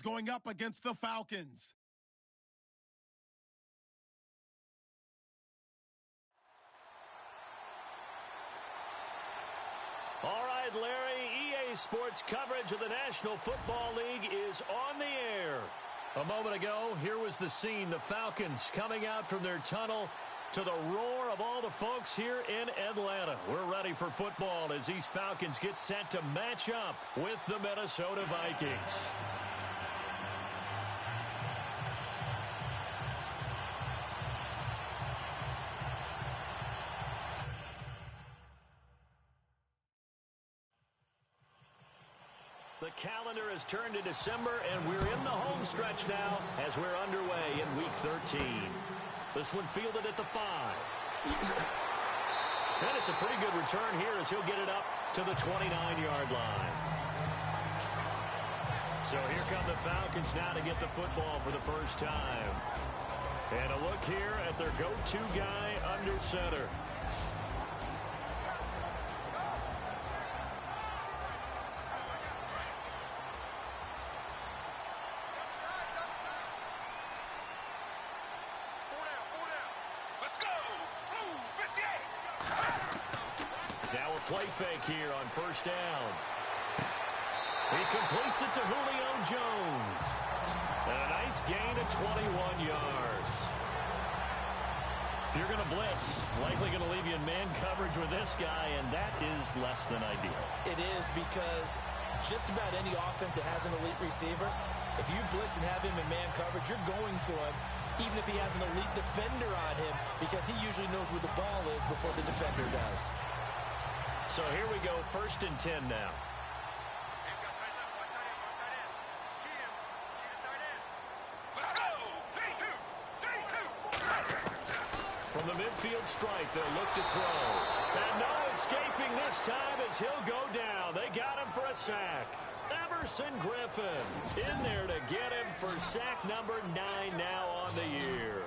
going up against the Falcons. All right, Larry, EA Sports coverage of the National Football League is on the air. A moment ago, here was the scene. The Falcons coming out from their tunnel to the roar of all the folks here in Atlanta. We're ready for football as these Falcons get set to match up with the Minnesota Vikings. The calendar has turned to December, and we're in the home stretch now as we're underway in Week 13. This one fielded at the 5. And it's a pretty good return here as he'll get it up to the 29-yard line. So here come the Falcons now to get the football for the first time. And a look here at their go-to guy under center. Play fake here on first down. He completes it to Julio Jones. And a nice gain of 21 yards. If you're going to blitz, likely going to leave you in man coverage with this guy, and that is less than ideal. It is, because just about any offense that has an elite receiver, if you blitz and have him in man coverage, you're going to him, even if he has an elite defender on him, because he usually knows where the ball is before the defender does. So here we go, 1st and 10 now. Let's go! 3-2! From the midfield strike, they'll look to throw. And no escaping this time as he'll go down. They got him for a sack. Everson Griffin in there to get him for sack number 9 now on the year.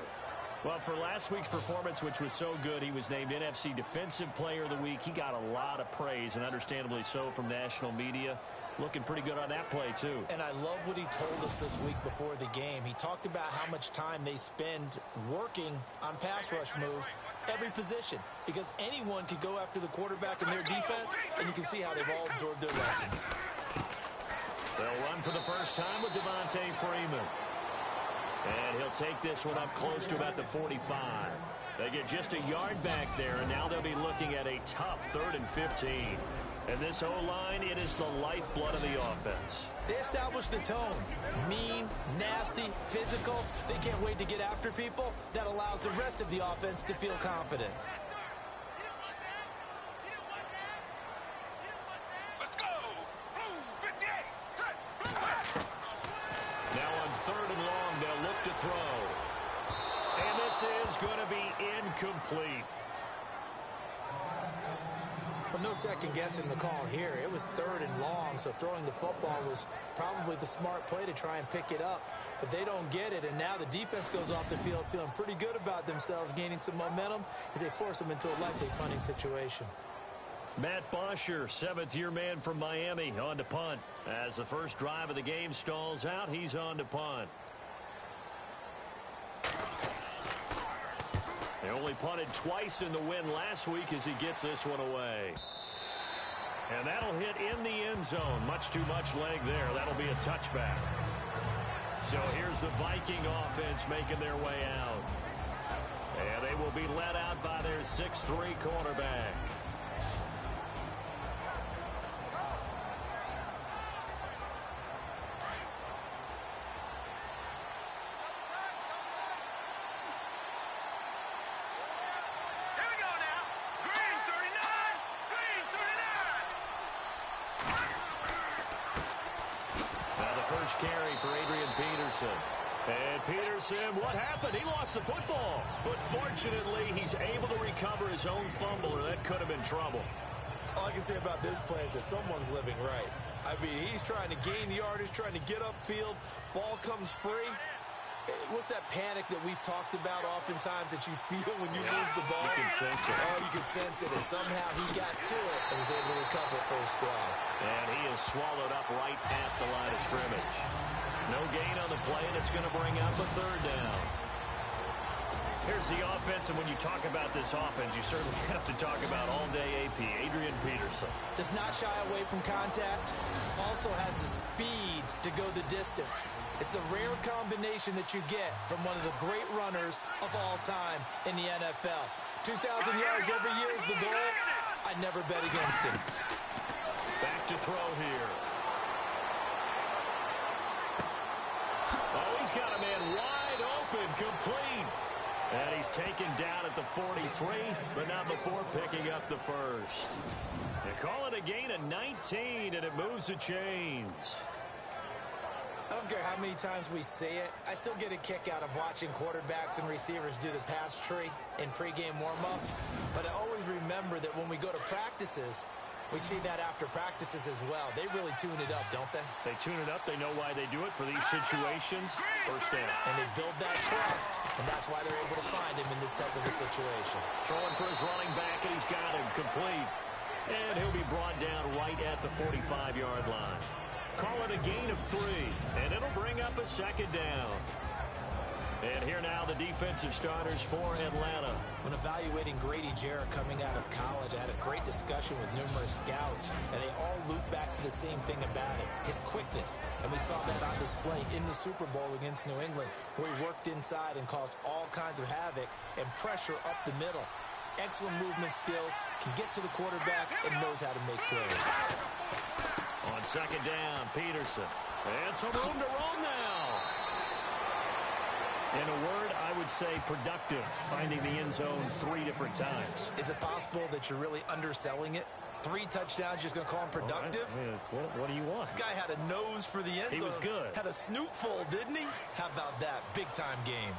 Well, for last week's performance, which was so good, he was named NFC Defensive Player of the Week. He got a lot of praise, and understandably so, from national media. Looking pretty good on that play, too. And I love what he told us this week before the game. He talked about how much time they spend working on pass rush moves, every position, because anyone could go after the quarterback in their defense, and you can see how they've all absorbed their lessons. They'll run for the first time with Devontae Freeman. And he'll take this one up close to about the 45. They get just a yard back there, and now they'll be looking at a tough 3rd and 15. And this O-line, it is the lifeblood of the offense. They established the tone. Mean, nasty, physical. They can't wait to get after people. That allows the rest of the offense to feel confident. Let's go! Blue 58! Now on 3rd and long, they'll look to throw. And this is going to be incomplete. But no second guessing the call here. It was 3rd and long, so throwing the football was probably the smart play to try and pick it up. But they don't get it, and now the defense goes off the field feeling pretty good about themselves, gaining some momentum as they force them into a likely punting situation. Matt Bosher, 7th-year man from Miami, on to punt. As the first drive of the game stalls out, he's on to punt. They only punted twice in the win last week as he gets this one away. And that'll hit in the end zone. Much too much leg there. That'll be a touchback. So here's the Viking offense making their way out. And they will be led out by their 6'3" cornerback. Carry for Adrian Peterson. And Peterson, what happened? He lost the football. But fortunately, he's able to recover his own fumble, or that could have been trouble. All I can say about this play is that someone's living right. I mean, he's trying to gain yardage, trying to get upfield. Ball comes free. What's that panic that we've talked about oftentimes that you feel when you lose the ball? You can sense it. Oh, you can sense it. And somehow he got to it and was able to recover it for his squad. And he is swallowed up right at the line of scrimmage. No gain on the play, and it's going to bring up a third down. Here's the offense, and when you talk about this offense, you certainly have to talk about all-day AP, Adrian Peterson. Does not shy away from contact. Also has the speed to go the distance. It's the rare combination that you get from one of the great runners of all time in the NFL. 2,000 yards every year is the goal. I never bet against him. Back to throw here. Oh, he's got a man wide open, complete. And he's taken down at the 43, but not before picking up the first. They call it a gain of 19, and it moves the chains. I don't care how many times we say it. I still get a kick out of watching quarterbacks and receivers do the pass tree in pregame warm-up. But I always remember that when we go to practices, we see that after practices as well. They really tune it up, don't they? They tune it up. They know why they do it for these situations. First down. And they build that trust, and that's why they're able to find him in this type of a situation. Throwing for his running back, and he's got him complete. And he'll be brought down right at the 45-yard line. Call it a gain of 3, and it'll bring up a second down. And here now the defensive starters for Atlanta. When evaluating Grady Jarrett coming out of college, I had a great discussion with numerous scouts, and they all loop back to the same thing about him, his quickness. And we saw that on display in the Super Bowl against New England, where he worked inside and caused all kinds of havoc and pressure up the middle. Excellent movement skills, can get to the quarterback, and knows how to make plays. On second down, Peterson. And some room to roam now. In a word, I would say productive, finding the end zone 3 different times. Is it possible that you're really underselling it? 3 touchdowns, just going to call him productive? Right. I mean, what do you want? This guy had a nose for the end zone. He was good. Had a snootful, didn't he? How about that? Big-time game.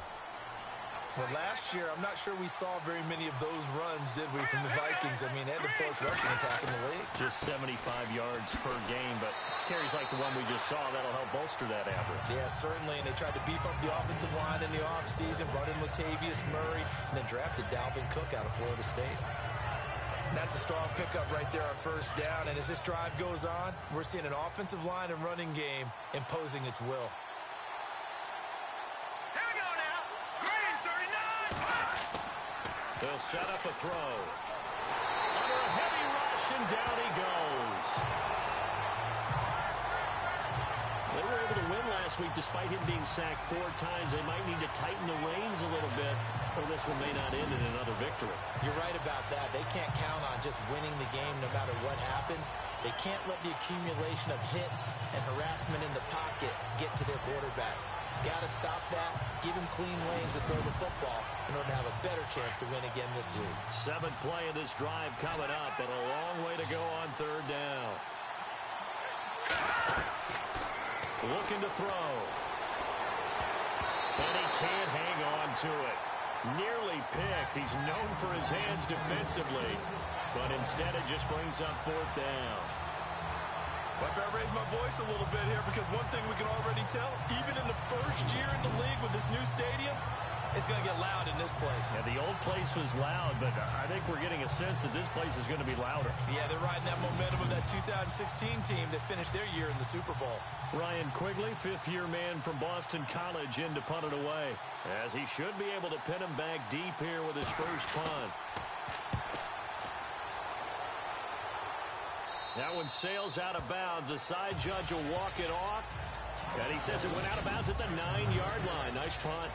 Well, last year, I'm not sure we saw very many of those runs, did we, from the Vikings? I mean, they had the poorest rushing attack in the league. Just 75 yards per game, but carries like the one we just saw, that'll help bolster that average. Yeah, certainly, and they tried to beef up the offensive line in the offseason, brought in Latavius Murray, and then drafted Dalvin Cook out of Florida State. And that's a strong pickup right there on first down, and as this drive goes on, we're seeing an offensive line and running game imposing its will. They'll set up a throw. Under a heavy rush, and down he goes. They were able to win last week despite him being sacked 4 times. They might need to tighten the reins a little bit, or this one may not end in another victory. You're right about that. They can't count on just winning the game no matter what happens. They can't let the accumulation of hits and harassment in the pocket get to their quarterback. Got to stop that, give him clean lanes to throw the football in order to have a better chance to win again this week. 7th play of this drive coming up, but a long way to go on third down. Looking to throw. And he can't hang on to it. Nearly picked. He's known for his hands defensively, but instead it just brings up 4th down. I better raise my voice a little bit here because one thing we can already tell, even in the first year in the league with this new stadium, it's going to get loud in this place. Yeah, the old place was loud, but I think we're getting a sense that this place is going to be louder. Yeah, they're riding that momentum of that 2016 team that finished their year in the Super Bowl. Ryan Quigley, 5th-year man from Boston College, in to punt it away, as he should be able to pin him back deep here with his first punt. That one sails out of bounds. The side judge will walk it off. And he says it went out of bounds at the 9-yard line. Nice punt.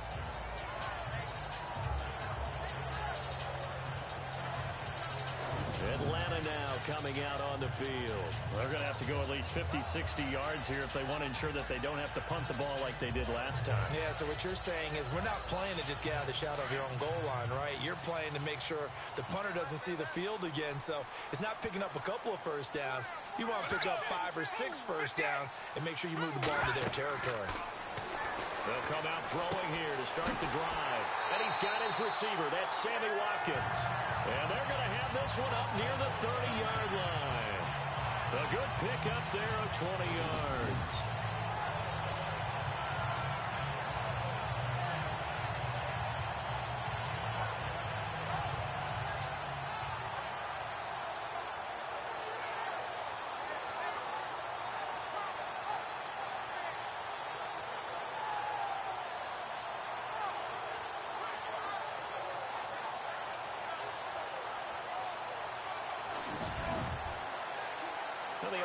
Atlanta now coming out on the field. They're going to have to go at least 50, 60 yards here if they want to ensure that they don't have to punt the ball like they did last time. Yeah, so what you're saying is we're not playing to just get out of the shadow of your own goal line, right? You're playing to make sure the punter doesn't see the field again. So it's not picking up a couple of first downs. You want to pick up 5 or 6 first downs and make sure you move the ball into their territory. They'll come out throwing here to start the drive. And he's got his receiver. That's Sammy Watkins. And they're going to have this one up near the 30-yard line. A good pickup there of 20 yards.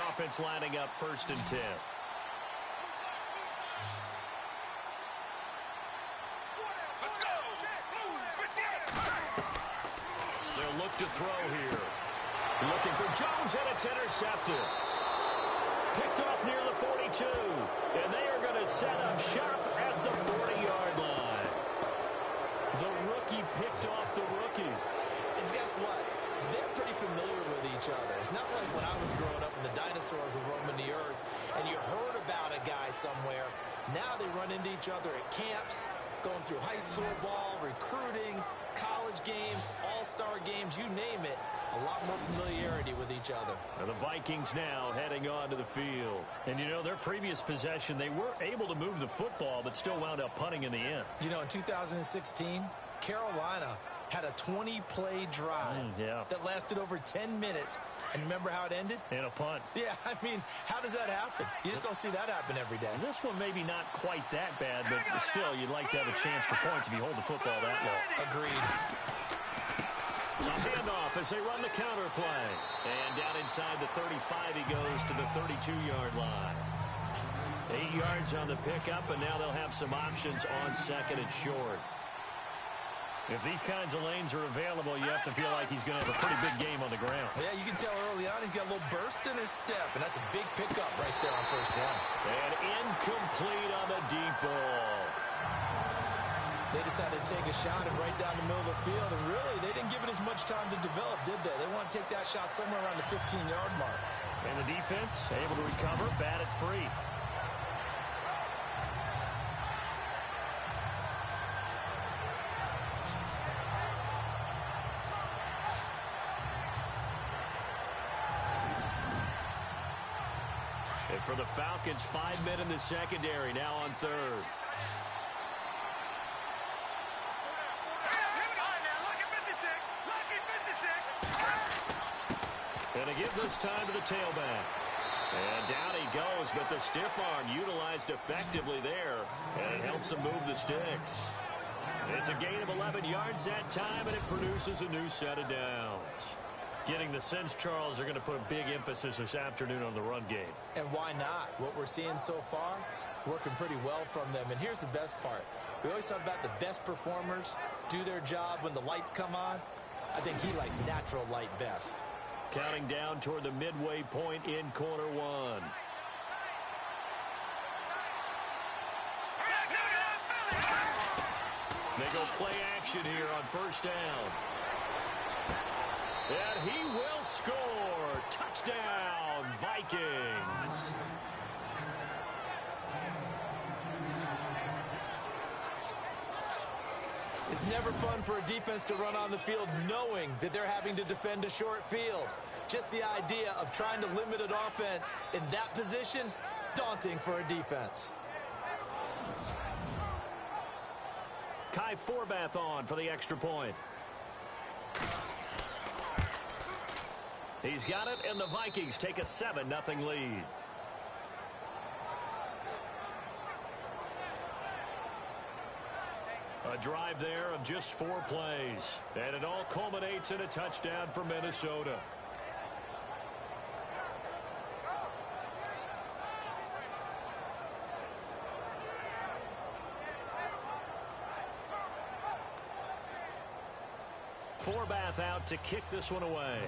offense lining up 1st and 10. Let's go. Move, 58. They'll look to throw here. Looking for Jones, and it's intercepted. Picked off near the 42. And they are going to set up shop at the 40-yard line. The rookie picked off the rookie. And guess what? They're pretty familiar with each other. It's not like when I was growing up and the dinosaurs were roaming the earth and you heard about a guy somewhere. Now they run into each other at camps, going through high school ball, recruiting, college games, all-star games, you name it. A lot more familiarity with each other. And the Vikings now heading onto the field. And, you know, their previous possession, they were able to move the football but still wound up punting in the end. You know, in 2016, Carolina had a 20-play drive that lasted over 10 minutes. And remember how it ended? In a punt. Yeah, I mean, how does that happen? You just don't see that happen every day. And this one maybe not quite that bad, but still, you'd like to have a chance for points if you hold the football that long. Agreed. A handoff as they run the counter play. And down inside the 35, he goes to the 32-yard line. 8 yards on the pickup, and now they'll have some options on 2nd and short. If these kinds of lanes are available, you have to feel like he's going to have a pretty big game on the ground. Yeah, you can tell early on he's got a little burst in his step, and that's a big pickup right there on 1st down. And incomplete on the deep ball. They decided to take a shot and right down the middle of the field, and really, they didn't give it as much time to develop, did they? They want to take that shot somewhere around the 15-yard mark. And the defense able to recover, bat it free. And for the Falcons, 5 men in the secondary, now on 3rd. And they give this time to the tailback. And down he goes, but the stiff arm utilized effectively there, and it helps him move the sticks. It's a gain of 11 yards that time, and it produces a new set of downs. Getting the sense, Charles, are going to put a big emphasis this afternoon on the run game. And why not? What we're seeing so far is working pretty well from them. And here's the best part. We always talk about the best performers do their job when the lights come on. I think he likes natural light best. Counting down toward the midway point in quarter one. They go play action here on 1st down. And he will score. Touchdown, Vikings. It's never fun for a defense to run on the field knowing that they're having to defend a short field. Just the idea of trying to limit an offense in that position, daunting for a defense. Kai Forbath on for the extra point. He's got it, and the Vikings take a 7-0 lead. A drive there of just 4 plays. And it all culminates in a touchdown for Minnesota. Forbath out to kick this one away.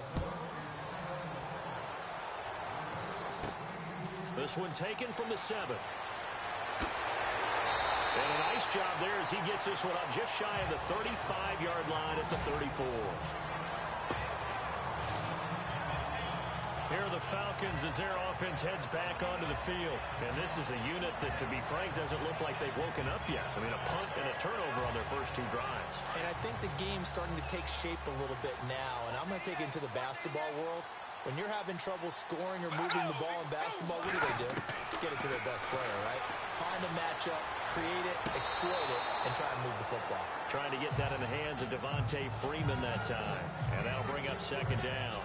This one taken from the 7. And a nice job there as he gets this one up just shy of the 35-yard line at the 34. Here are the Falcons as their offense heads back onto the field. And this is a unit that, to be frank, doesn't look like they've woken up yet. I mean, a punt and a turnover on their first 2 drives. And I think the game's starting to take shape a little bit now. And I'm going to take it into the basketball world. When you're having trouble scoring or moving the ball in basketball, what do? Get it to their best player, right? Find a matchup, create it, exploit it, and try and move the football. Trying to get that in the hands of Devontae Freeman that time. And that'll bring up 2nd down.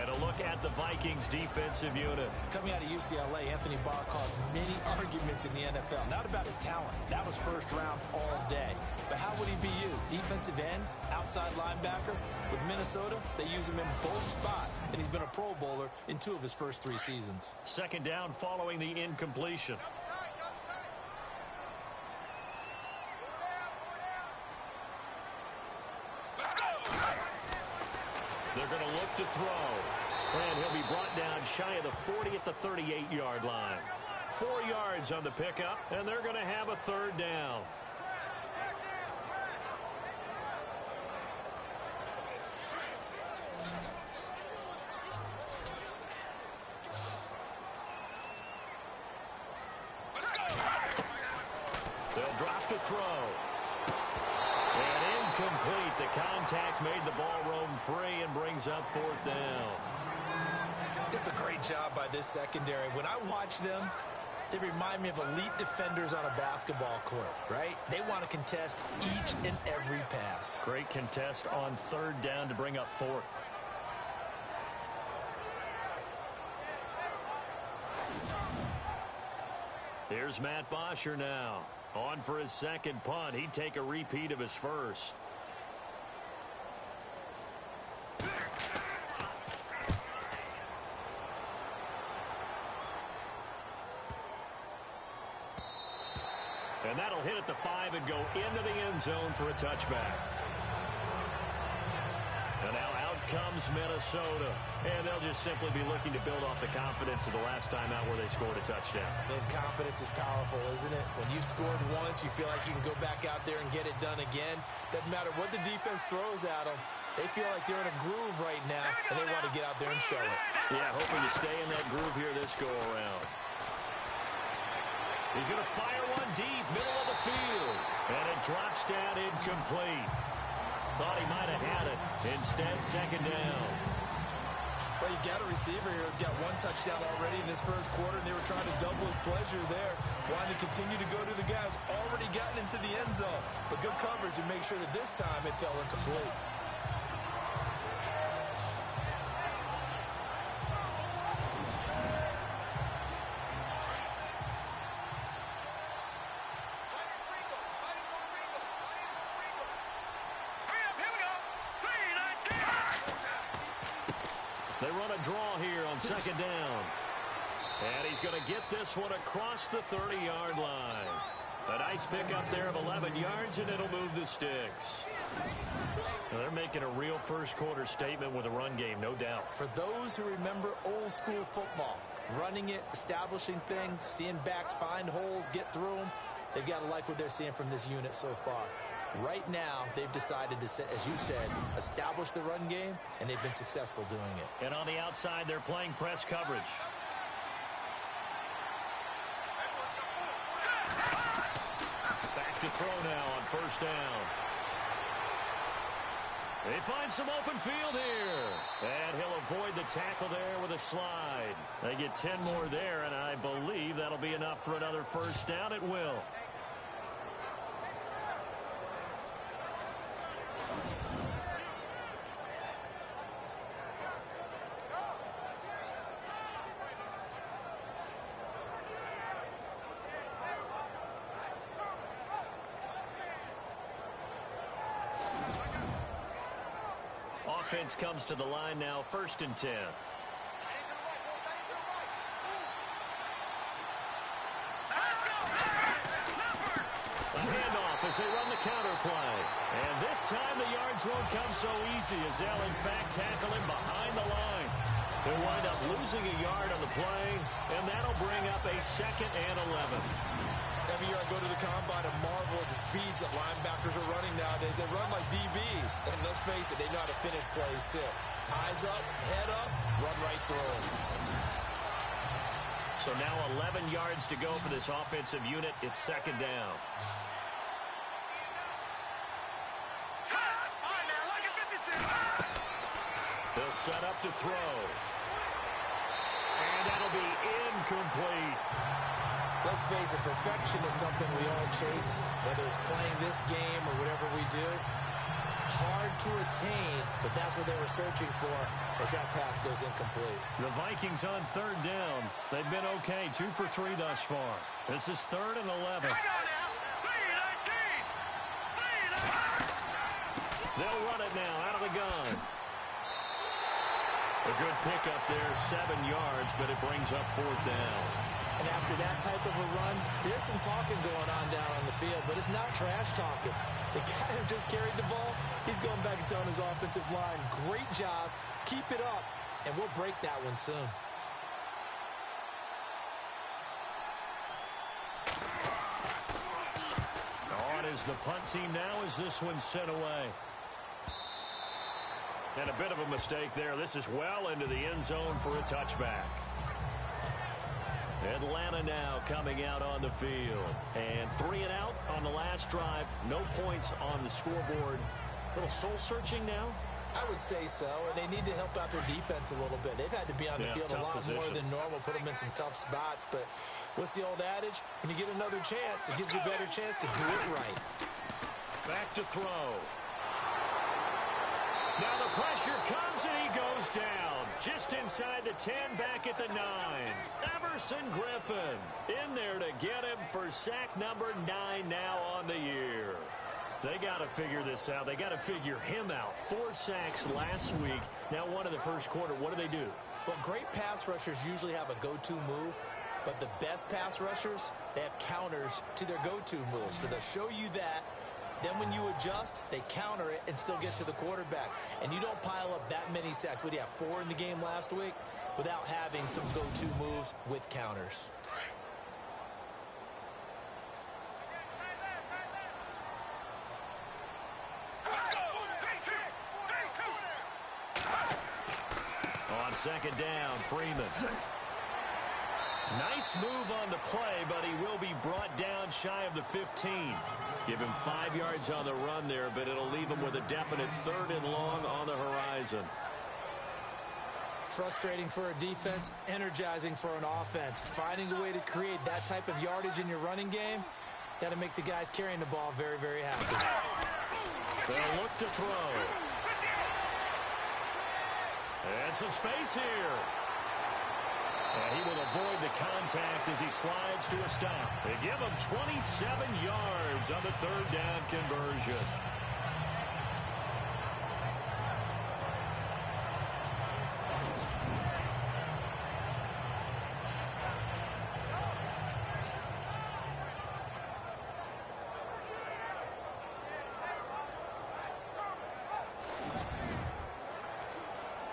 And a look at the Vikings defensive unit. Coming out of UCLA, Anthony Barr caused many arguments in the NFL. Not about his talent. That was first round all day. But how would he be used? Defensive end, outside linebacker? With Minnesota, they use him in both spots, and he's been a Pro Bowler in 2 of his first 3 seasons. Second down following the incompletion. They're going to look to throw. And he'll be brought down shy of the 40 at the 38-yard line. 4 yards on the pickup, and they're going to have a third down. They'll drop to throw. And incomplete. The contact made the ball roam free and brings up 4th down. It's a great job by this secondary. When I watch them, they remind me of elite defenders on a basketball court, right? They want to contest each and every pass. Great contest on 3rd down to bring up 4th. Here's Matt Bosher now. On for his second punt. He'd take a repeat of his first. And that'll hit at the 5 and go into the end zone for a touchback. And now out comes Minnesota. And they'll just simply be looking to build off the confidence of the last time out where they scored a touchdown. And confidence is powerful, isn't it? When you've scored once, you feel like you can go back out there and get it done again. Doesn't matter what the defense throws at them. They feel like they're in a groove right now, and they want to get out there and show it. Yeah, hoping to stay in that groove here this go-around. He's going to fire one deep, middle of the field. And it drops down incomplete. Thought he might have had it. Instead, second down. Well, you got a receiver here who's got 1 touchdown already in this first quarter, and they were trying to double his pleasure there. Wanting to continue to go to the guys already gotten into the end zone. But good coverage to make sure that this time it fell incomplete. They run a draw here on second down. And he's going to get this one across the 30-yard line. A nice pickup there of 11 yards, and it'll move the sticks. Now they're making a real first-quarter statement with a run game, no doubt. For those who remember old-school football, running it, establishing things, seeing backs find holes, get through them, they've got to like what they're seeing from this unit so far. Right now, they've decided to, as you said, establish the run game, and they've been successful doing it. And on the outside, they're playing press coverage. Back to throw now on first down. They find some open field here. And he'll avoid the tackle there with a slide. They get 10 more there, and I believe that'll be enough for another first down. It will. Offense comes to the line now, 1st and 10. A handoff as they run the counter play. And this time the yards won't come so easy as they'll in fact tackle him behind the line. They'll wind up losing a yard on the play, and that'll bring up a 2nd and 11. Every year I go to the combine and marvel at the speeds that linebackers are running nowadays. They run like DBs. And let's face it, they know how to finish plays too. Eyes up, head up, run right through them. So now 11 yards to go for this offensive unit. It's 2nd down. They'll set up to throw. And that'll be incomplete. Let's face it, perfection is something we all chase, whether it's playing this game or whatever we do. Hard to attain, but that's what they were searching for as that pass goes incomplete. The Vikings on third down. They've been okay, 2 for 3 thus far. This is 3rd and 11. They'll run it now out of the gun. A good pickup there, 7 yards, but it brings up 4th down. And after that type of a run, there's some talking going on down on the field, but it's not trash talking. The guy who just carried the ball, he's going back and telling his offensive line, great job, keep it up, and we'll break that one soon. On is the punt team now as this one's sent away. And a bit of a mistake there. This is well into the end zone for a touchback. Atlanta now coming out on the field. And 3 and out on the last drive. No points on the scoreboard. A little soul-searching now? I would say so, and they need to help out their defense a little bit. They've had to be on the field a lot more than normal, put them in some tough spots. But what's the old adage? When you get another chance, it gives you a better chance to do it right. Back to throw. Now the pressure comes and he goes down. Just inside the 10, back at the 9. Everson Griffin in there to get him for sack number 9 now on the year. They got to figure this out. They got to figure him out. 4 sacks last week. Now one in the first quarter. What do they do? Well, great pass rushers usually have a go-to move, but the best pass rushers, they have counters to their go-to move. So they'll show you that. Then when you adjust, they counter it and still get to the quarterback. And you don't pile up that many sacks. What do you have, 4 in the game last week? Without having some go-to moves with counters. On second down, Freeman. Nice move on the play, but he will be brought down shy of the 15. Give him 5 yards on the run there, but it'll leave him with a definite 3rd and long on the horizon. Frustrating for a defense, energizing for an offense. Finding a way to create that type of yardage in your running game, got to make the guys carrying the ball very, very happy. They'll look to throw. And some space here. And he will avoid the contact as he slides to a stop. They give him 27 yards on the 3rd down conversion.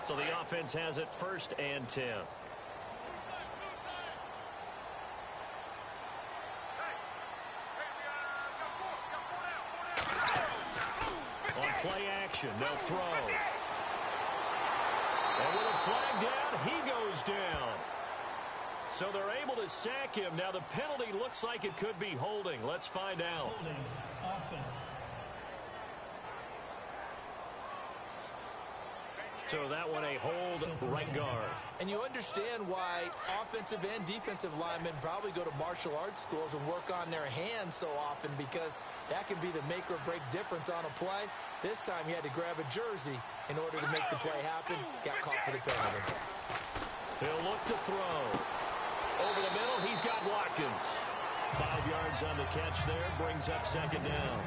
So the offense has it 1st and 10. Play action, they'll throw. And with a flag down, he goes down. So they're able to sack him. Now the penalty looks like it could be holding. Let's find out. Holding, offense. So that one a hold, right guard. And you understand why offensive and defensive linemen probably go to martial arts schools and work on their hands so often, because that can be the make or break difference on a play. This time he had to grab a jersey in order to make the play happen. Got caught for the penalty. He'll look to throw. Over the middle, he's got Watkins. 5 yards on the catch there, brings up 2nd down.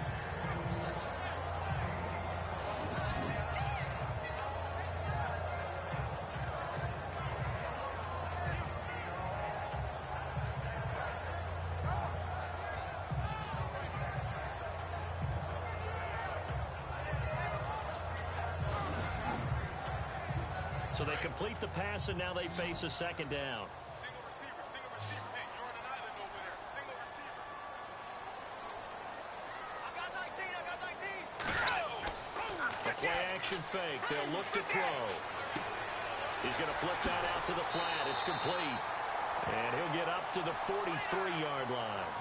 So they complete the pass, and now they face a 2nd down. Single receiver. Hey, you're on an island over there. Single receiver. I got 19. A play action fake. They'll look to throw. He's going to flip that out to the flat. It's complete. And he'll get up to the 43-yard line.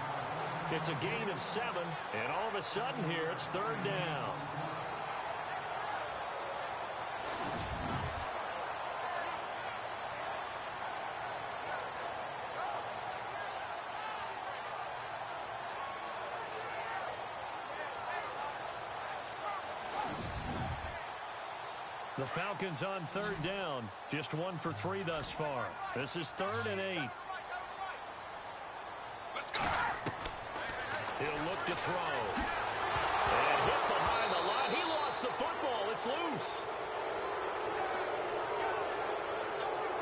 It's a gain of 7, and all of a sudden here, it's 3rd down. The Falcons on third down. Just 1 for 3 thus far. This is 3rd and 8. He'll look to throw. And hit behind the line. He lost the football. It's loose.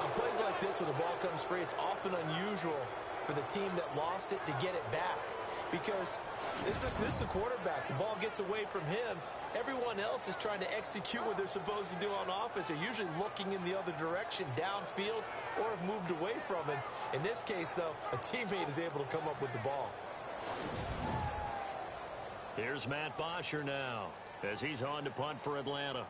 On plays like this, when the ball comes free, it's often unusual for the team that lost it to get it back. Because this is the quarterback. The ball gets away from him. Everyone else is trying to execute what they're supposed to do on offense. They're usually looking in the other direction, downfield, or have moved away from it. In this case, though, a teammate is able to come up with the ball. Here's Matt Bosher now as he's on to punt for Atlanta.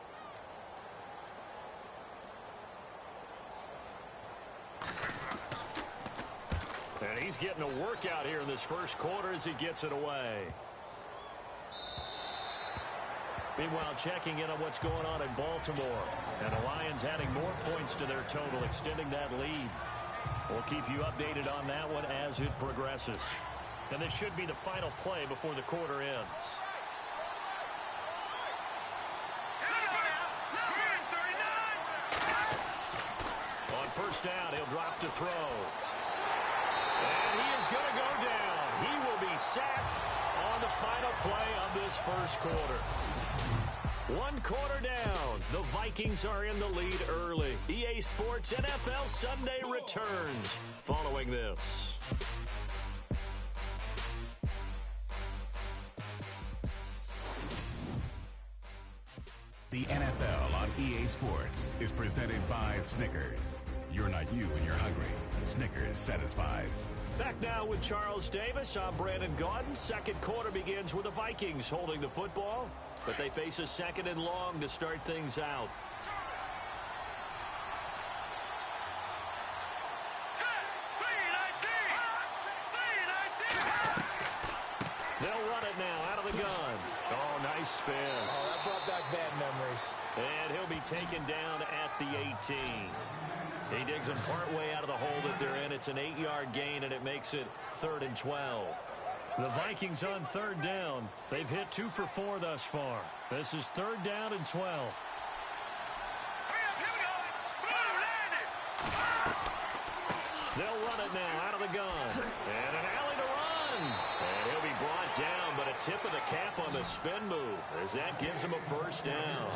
And he's getting a workout here in this first quarter as he gets it away. Meanwhile, checking in on what's going on in Baltimore. And the Lions adding more points to their total, extending that lead. We'll keep you updated on that one as it progresses. And this should be the final play before the quarter ends. On first down, he'll drop to throw. And he is going to go down. He will be sacked on the final play of this first quarter. 1 quarter down. The Vikings are in the lead early. EA Sports NFL Sunday returns following this. The NFL on EA Sports is presented by Snickers. You're not you when you're hungry. Snickers satisfies. Back now with Charles Davis. I'm Brandon Gaudin. Second quarter begins with the Vikings holding the football, but they face a 2nd and long to start things out. They'll run it now out of the gun. Oh, nice spin. Oh, that brought back bad memories. And he'll be taken down at the 18. He digs him partway out of the hole that they're in. It's an 8-yard gain, and it makes it 3rd and 12. The Vikings on third down. They've hit 2 for 4 thus far. This is 3rd down and 12. They'll run it now out of the gun. And an alley to run. And he'll be brought down, but a tip of the cap on the spin move as that gives him a first down.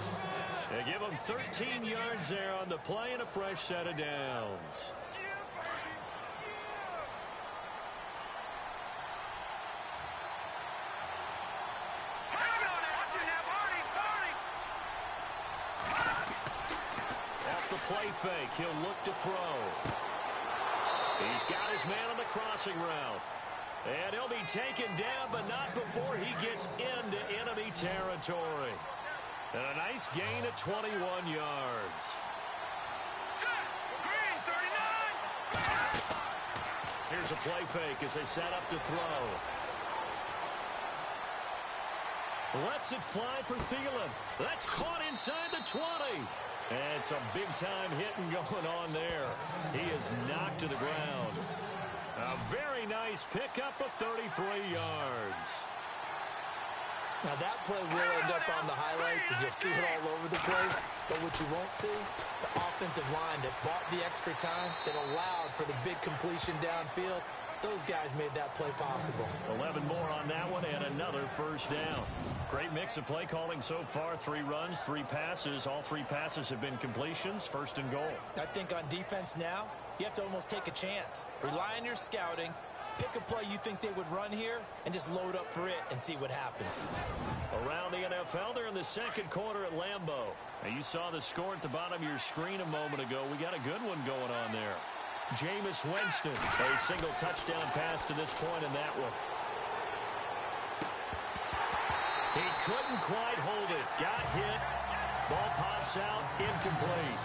They give him 13 yards there on the play and a fresh set of downs. Off the play fake, he'll look to throw. He's got his man on the crossing route. And he'll be taken down, but not before he gets into enemy territory. And a nice gain of 21 yards. Here's a play fake as they set up to throw. Lets it fly for Thielen. That's caught inside the 20. And some big-time hitting going on there. He is knocked to the ground. A very nice pickup of 33 yards. Now, that play will end up on the highlights, and you'll see it all over the place. But what you won't see, the offensive line that bought the extra time, that allowed for the big completion downfield, those guys made that play possible. 11 more on that one and another first down. Great mix of play calling so far. 3 runs, 3 passes. All 3 passes have been completions. 1st and goal. I think on defense now, you have to almost take a chance. Rely on your scouting. Pick a play you think they would run here and just load up for it and see what happens. Around the NFL, they're in the 2nd quarter at Lambeau. Now, you saw the score at the bottom of your screen a moment ago. We got a good one going on there. Jameis Winston, a single touchdown pass to this point in that one. He couldn't quite hold it. Got hit. Ball pops out. Incomplete.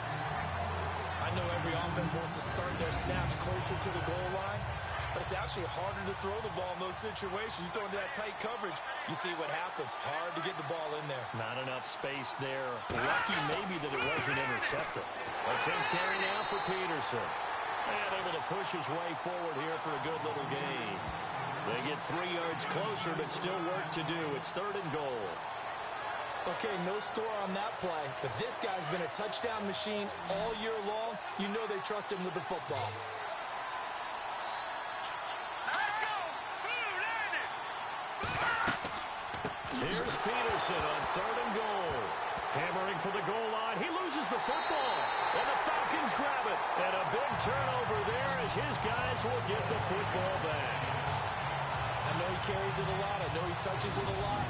I know every offense wants to start their snaps closer to the goal line, but it's actually harder to throw the ball in those situations. You throw into that tight coverage, you see what happens. Hard to get the ball in there. Not enough space there. Lucky maybe that it wasn't intercepted. A 10th carry now for Peterson. And able to push his way forward here for a good little gain. They get 3 yards closer, but still work to do. It's 3rd and goal. Okay, no score on that play, but this guy's been a touchdown machine all year long. You know they trust him with the football. Let's go! Blue Lightning! Here's Peterson on 3rd and goal. Hammering for the goal line. He loses the football. And the Falcons grab it. And a big turnover there as his guys will get the football back. I know he carries it a lot. I know he touches it a lot.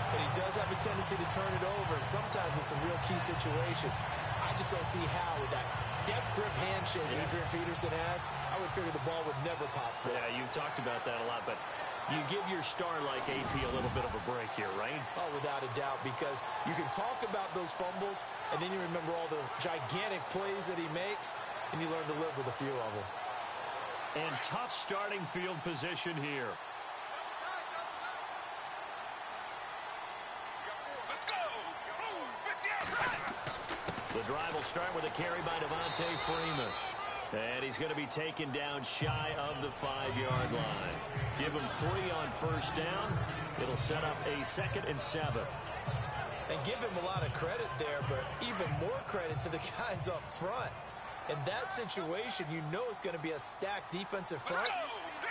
But he does have a tendency to turn it over. And sometimes it's some real key situations. I just don't see how with that death grip handshake Adrian Peterson has, I would figure the ball would never pop through. Yeah, you've talked about that a lot, but you give your star like AP a little bit of a break here, right? Oh, without a doubt, because you can talk about those fumbles, and then you remember all the gigantic plays that he makes, and you learn to live with a few of them. And tough starting field position here. Let's go! Blue 58! The drive will start with a carry by Devontae Freeman. And he's going to be taken down shy of the 5-yard line. Give him 3 on 1st down. It'll set up a 2nd and 7. And give him a lot of credit there, but even more credit to the guys up front. In that situation, you know it's going to be a stacked defensive front.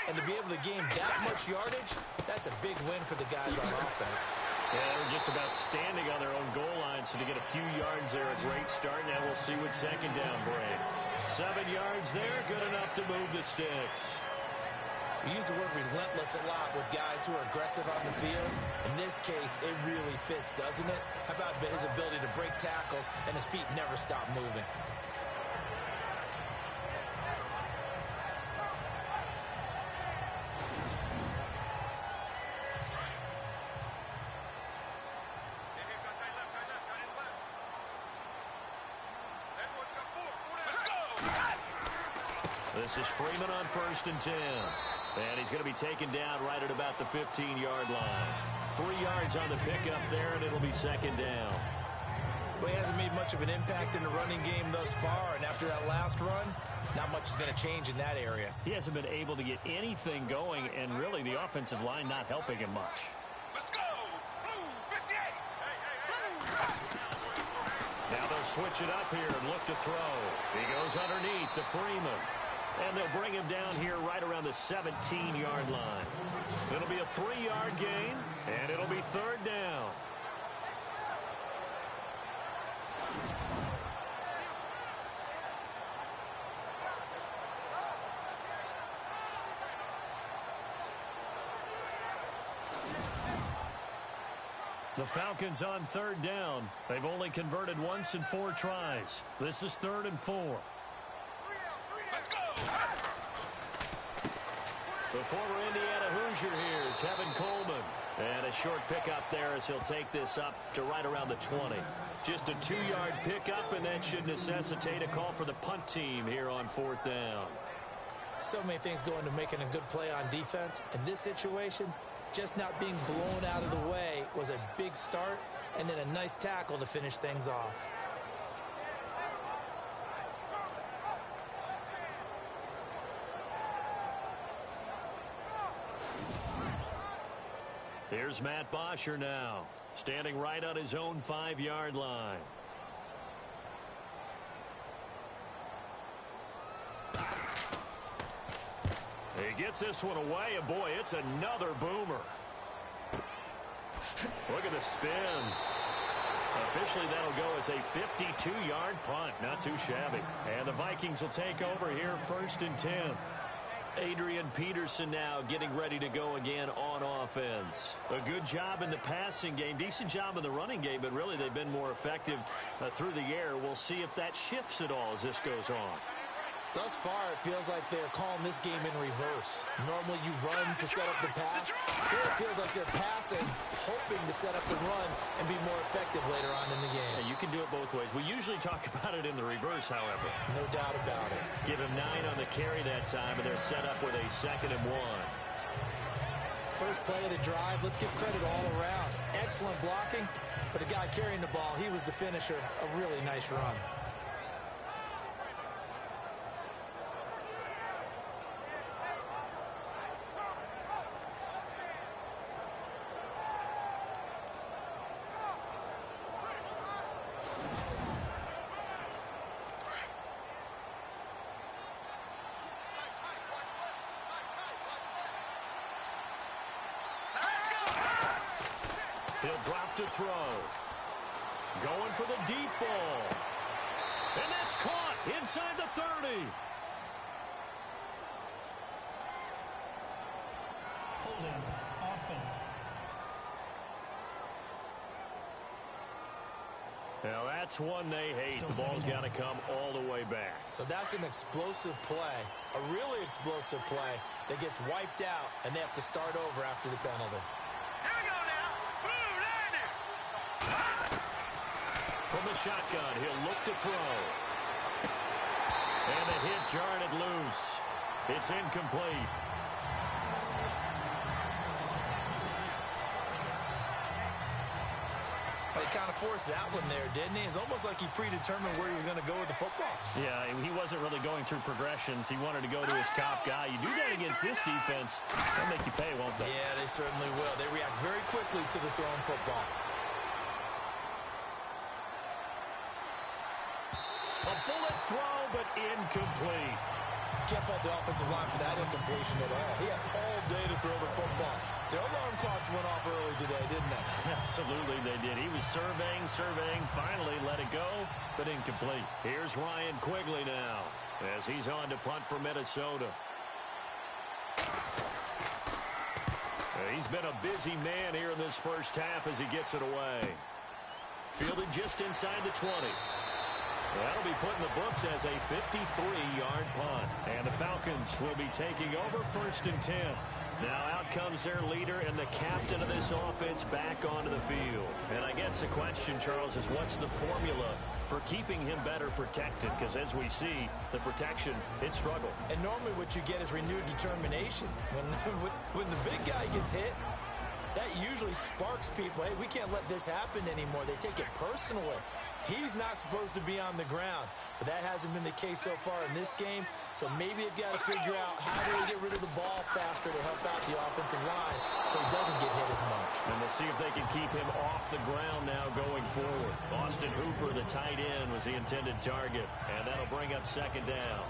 And to be able to gain that much yardage, that's a big win for the guys on offense. Yeah, they're just about standing on their own goal line, so to get a few yards there, a great start. Now we'll see what 2nd down brings. 7 yards there, good enough to move the sticks. We use the word relentless a lot with guys who are aggressive on the field. In this case, it really fits, doesn't it? How about his ability to break tackles and his feet never stop moving? This is Freeman on 1st and 10. And he's going to be taken down right at about the 15-yard line. 3 yards on the pickup there, and it'll be 2nd down. Well, he hasn't made much of an impact in the running game thus far, and after that last run, not much is going to change in that area. He hasn't been able to get anything going, and really the offensive line not helping him much. Let's go! Blue 58! Now they'll switch it up here and look to throw. He goes underneath to Freeman. And they'll bring him down here right around the 17-yard line. It'll be a 3-yard gain, and it'll be 3rd down. The Falcons on 3rd down. They've only converted once in 4 tries. This is 3rd and 4. Let's go! The former Indiana Hoosier here, Tevin Coleman. And a short pickup there as he'll take this up to right around the 20. Just a 2-yard pickup, and that should necessitate a call for the punt team here on 4th down. So many things go into making a good play on defense. In this situation, just not being blown out of the way was a big start, and then a nice tackle to finish things off. Here's Matt Bosher now, standing right on his own 5-yard line. He gets this one away, and boy, it's another boomer. Look at the spin. Officially, that'll go as a 52-yard punt. Not too shabby. And the Vikings will take over here 1st and 10. Adrian Peterson now getting ready to go again on offense. A good job in the passing game, decent job in the running game, but really they've been more effective through the air. We'll see if that shifts at all as this goes on. Thus far, it feels like they're calling this game in reverse. Normally you run to set up the pass. Here it feels like they're passing, hoping to set up the run and be more effective later on in the game. Yeah, you can do it both ways. We usually talk about it in the reverse, however. No doubt about it. Give him 9 on the carry that time, and they're set up with a 2nd and 1. First play of the drive, let's give credit all around. Excellent blocking, but the guy carrying the ball, he was the finisher. A really nice run. He'll drop to throw. Going for the deep ball. And that's caught inside the 30. Holding offense. Now that's one they hate. The ball's got to come all the way back. So that's an explosive play, a really explosive play that gets wiped out, and they have to start over after the penalty. Here we go now. Blue landing. From the shotgun, he'll look to throw. And the hit jarred it loose. It's incomplete. He kind of forced that one there, didn't he? It's almost like he predetermined where he was going to go with the football. Yeah, he wasn't really going through progressions. He wanted to go to his top guy. You do that against this defense, they'll make you pay, won't they? Yeah, they certainly will. They react very quickly to the thrown football. A bullet throw, but incomplete. Can't fault the offensive line for that incompletion at all. He had all day to throw the football. Their alarm clocks went off early today, didn't they? Absolutely, they did. He was surveying, finally let it go, but incomplete. Here's Ryan Quigley now as he's on to punt for Minnesota. He's been a busy man here in this first half as he gets it away. Fielded just inside the 20. That'll be put in the books as a 53-yard punt. And the Falcons will be taking over 1st and 10. Now out comes their leader and the captain of this offense back onto the field. And I guess the question, Charles, is what's the formula for keeping him better protected? Because as we see, the protection, it struggled. And normally what you get is renewed determination. When the big guy gets hit, that usually sparks people. Hey, we can't let this happen anymore. They take it personally. He's not supposed to be on the ground, but that hasn't been the case so far in this game. So maybe they've got to figure out how do they get rid of the ball faster to help out the offensive line so he doesn't get hit as much. And we'll see if they can keep him off the ground now going forward. Austin Hooper, the tight end, was the intended target, and that'll bring up 2nd down.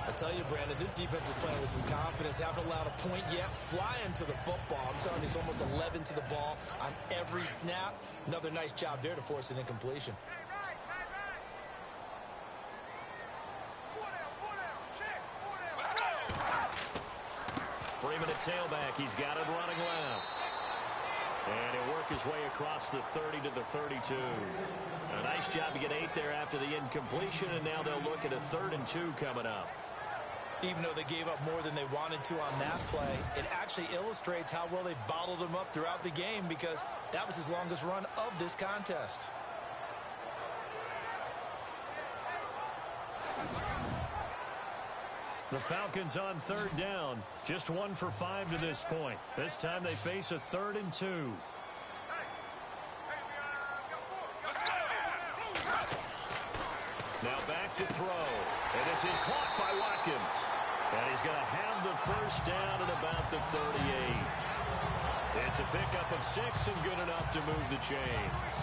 I tell you, Brandon, this defense is playing with some confidence. Haven't allowed a point yet. Flying to the football. I'm telling you, it's almost 11 to the ball on every snap. Another nice job there to force an incompletion. Freeman at tailback. He's got it running left. And he'll work his way across the 30 to the 32. A nice job to get 8 there after the incompletion, and now they'll look at a 3rd and 2 coming up. Even though they gave up more than they wanted to on that play, it actually illustrates how well they bottled him up throughout the game because that was his longest run of this contest. The Falcons on 3rd down. Just 1 for 5 to this point. This time they face a 3rd and 2. Now back to throw. And this is caught by Watkins. And he's going to have the first down at about the 38. It's a pickup of 6 and good enough to move the chains.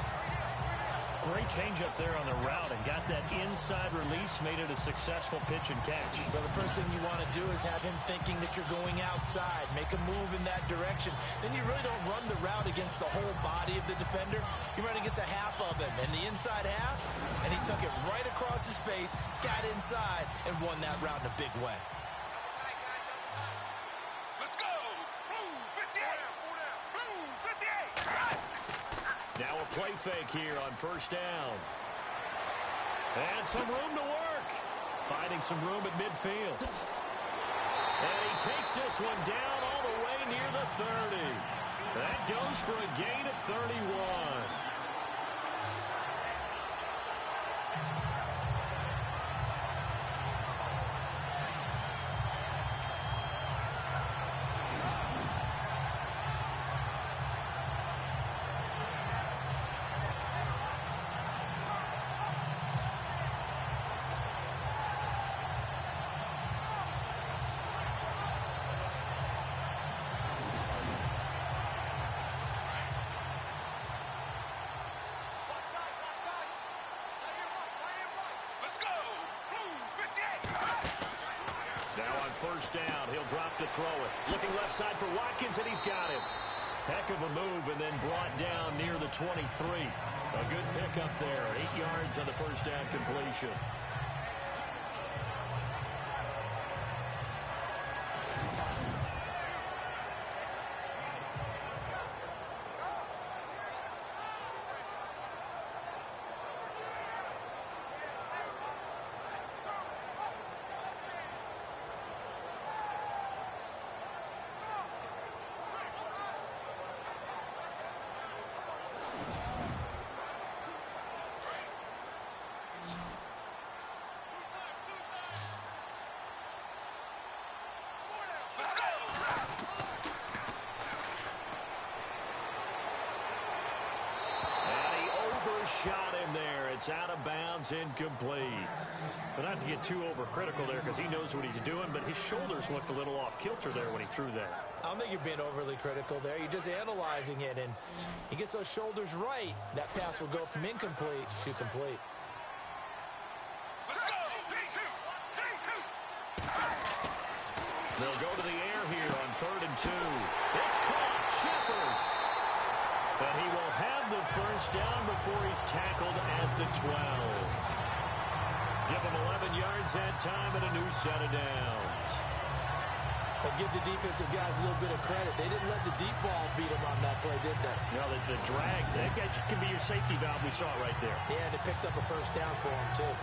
Great change up there on the route and got that inside release, made it a successful pitch and catch. Well, the first thing you want to do is have him thinking that you're going outside, make a move in that direction. Then you really don't run the route against the whole body of the defender. You run against a half of him, and the inside half, and he took it right across his face, got inside, and won that route in a big way. Let's go! Blue 58! Blue 58! Now a play fake here on 1st down. And some room to work. Finding some room at midfield. And he takes this one down all the way near the 30. That goes for a gain of 31. Now on 1st down, he'll drop to throw it. Looking left side for Watkins, and he's got him. Heck of a move and then brought down near the 23. A good pickup there. 8 yards on the first down completion. Shot him there. It's out of bounds, incomplete. But not to get too overcritical there because he knows what he's doing, but his shoulders looked a little off kilter there when he threw that. I don't think you're being overly critical there. You're just analyzing it, and he gets those shoulders right. That pass will go from incomplete to complete. Let's go! They'll go to the air here on 3rd and 2. It's caught. Shepard. But he will have the first down before he's tackled at the 12. Give him 11 yards that time and a new set of downs. But give the defensive guys a little bit of credit. They didn't let the deep ball beat them on that play, did they? No, the drag, that guy can be your safety valve. We saw it right there. Yeah, and it picked up a first down for him, too.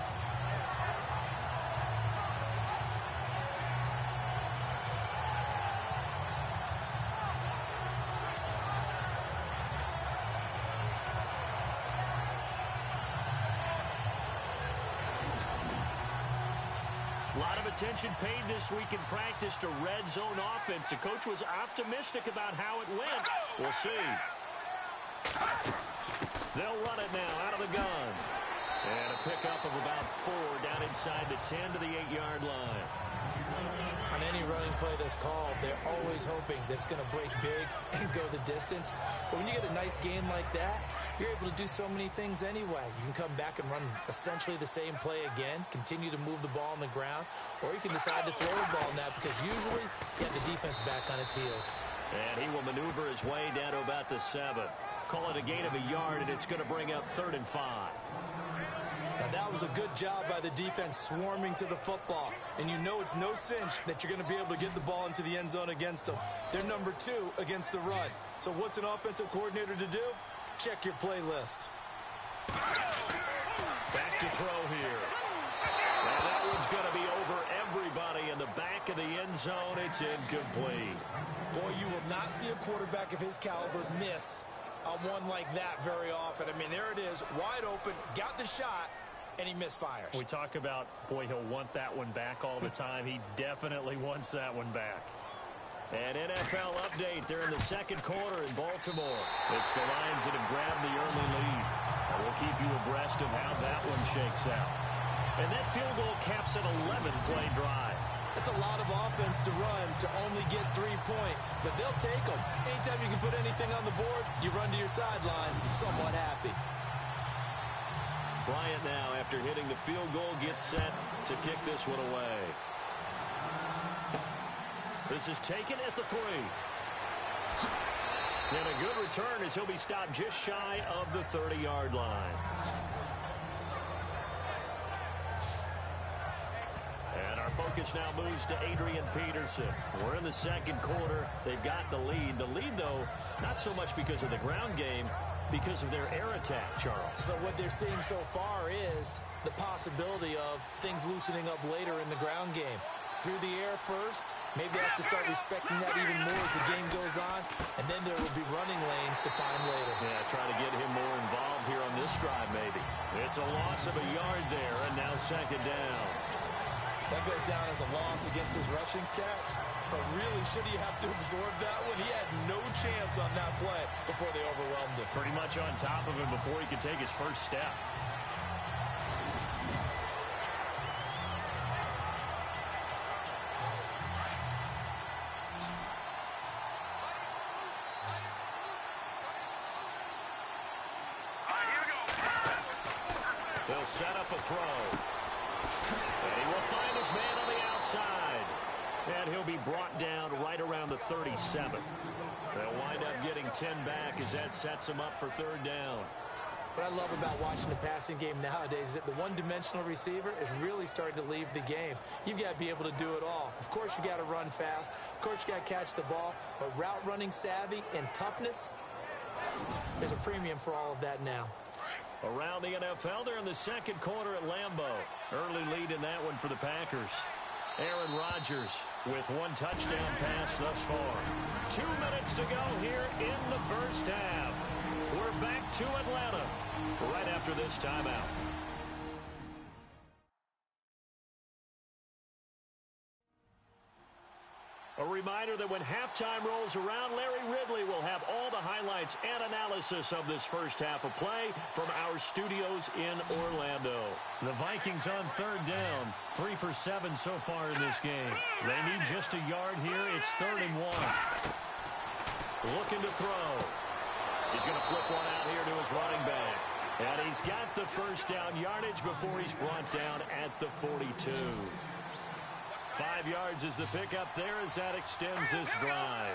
A lot of attention paid this week in practice to red zone offense. The coach was optimistic about how it went. We'll see. They'll run it now out of the gun. And a pickup of about 4 down inside the 10 to the 8-yard line. On any running play that's called, they're always hoping that it's going to break big and go the distance. But when you get a nice gain like that, you're able to do so many things anyway. You can come back and run essentially the same play again, continue to move the ball on the ground, or you can decide to throw the ball now because usually you have the defense back on its heels. And he will maneuver his way down to about the 7. Call it a gain of a yard, and it's going to bring up 3rd and 5. Now that was a good job by the defense swarming to the football. And you know it's no cinch that you're going to be able to get the ball into the end zone against them. They're number 2 against the run. So what's an offensive coordinator to do? Check your playlist. Back to throw here. And that one's going to be over everybody in the back of the end zone. It's incomplete. Boy, you will not see a quarterback of his caliber miss on one like that very often. I mean, there it is, wide open, got the shot, and he misfires. We talk about, boy, he'll want that one back all the time. He definitely wants that one back. An NFL update. They're in the second quarter in Baltimore. It's the Lions that have grabbed the early lead. And we'll keep you abreast of how that one shakes out. And that field goal caps an 11-play drive. It's a lot of offense to run to only get 3 points, but they'll take them. Anytime you can put anything on the board, you run to your sideline somewhat happy. Bryant now, after hitting the field goal, gets set to kick this one away. This is taken at the 3. And a good return as he'll be stopped just shy of the 30-yard line. And our focus now moves to Adrian Peterson. We're in the second quarter. They've got the lead. The lead, though, not so much because of the ground game, because of their air attack, Charles. So what they're seeing so far is the possibility of things loosening up later in the ground game. Through the air first, maybe they have to start respecting that even more as the game goes on, and then there will be running lanes to find later. Yeah, try to get him more involved here on this drive, maybe. It's a loss of a yard there, and now second down. That goes down as a loss against his rushing stats, but really, should he have to absorb that one? He had no chance on that play before they overwhelmed him. Pretty much on top of him before he could take his first step. They'll set up a throw. And he will find his man on the outside. And he'll be brought down right around the 37. They'll wind up getting 10 back as that sets them up for third down. What I love about watching the passing game nowadays is that the one-dimensional receiver is really starting to leave the game. You've got to be able to do it all. Of course, you got to run fast. Of course, you got to catch the ball. But route running savvy and toughness, there's a premium for all of that now. Around the NFL, they're in the second quarter at Lambeau. Early lead in that one for the Packers. Aaron Rodgers with one touchdown pass thus far. 2 minutes to go here in the first half. We're back to Atlanta right after this timeout. A reminder that when halftime rolls around, Larry Ridley will have all the highlights and analysis of this first half of play from our studios in Orlando. The Vikings on third down, 3 for 7 so far in this game. They need just a yard here. It's 3rd and 1. Looking to throw. He's going to flip one out here to his running back. And he's got the first down yardage before he's brought down at the 42. 5 yards is the pickup there as that extends this drive.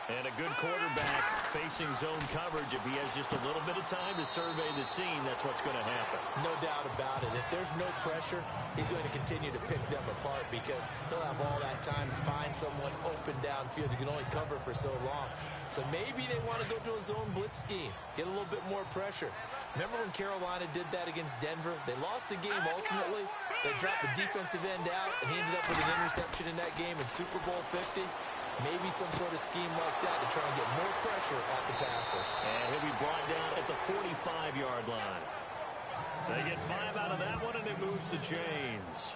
And a good quarterback facing zone coverage. If he has just a little bit of time to survey the scene, that's what's going to happen. No doubt about it. If there's no pressure, he's going to continue to pick them apart because he'll have all that time to find someone open downfield. You can only cover for so long. So maybe they want to go to a zone blitz scheme, get a little bit more pressure. Remember when Carolina did that against Denver? They lost the game ultimately. They dropped the defensive end out, and he ended up with an interception in that game in Super Bowl 50. Maybe some sort of scheme like that to try and get more pressure at the passer. And he'll be brought down at the 45-yard line. They get 5 out of that one, and it moves the chains.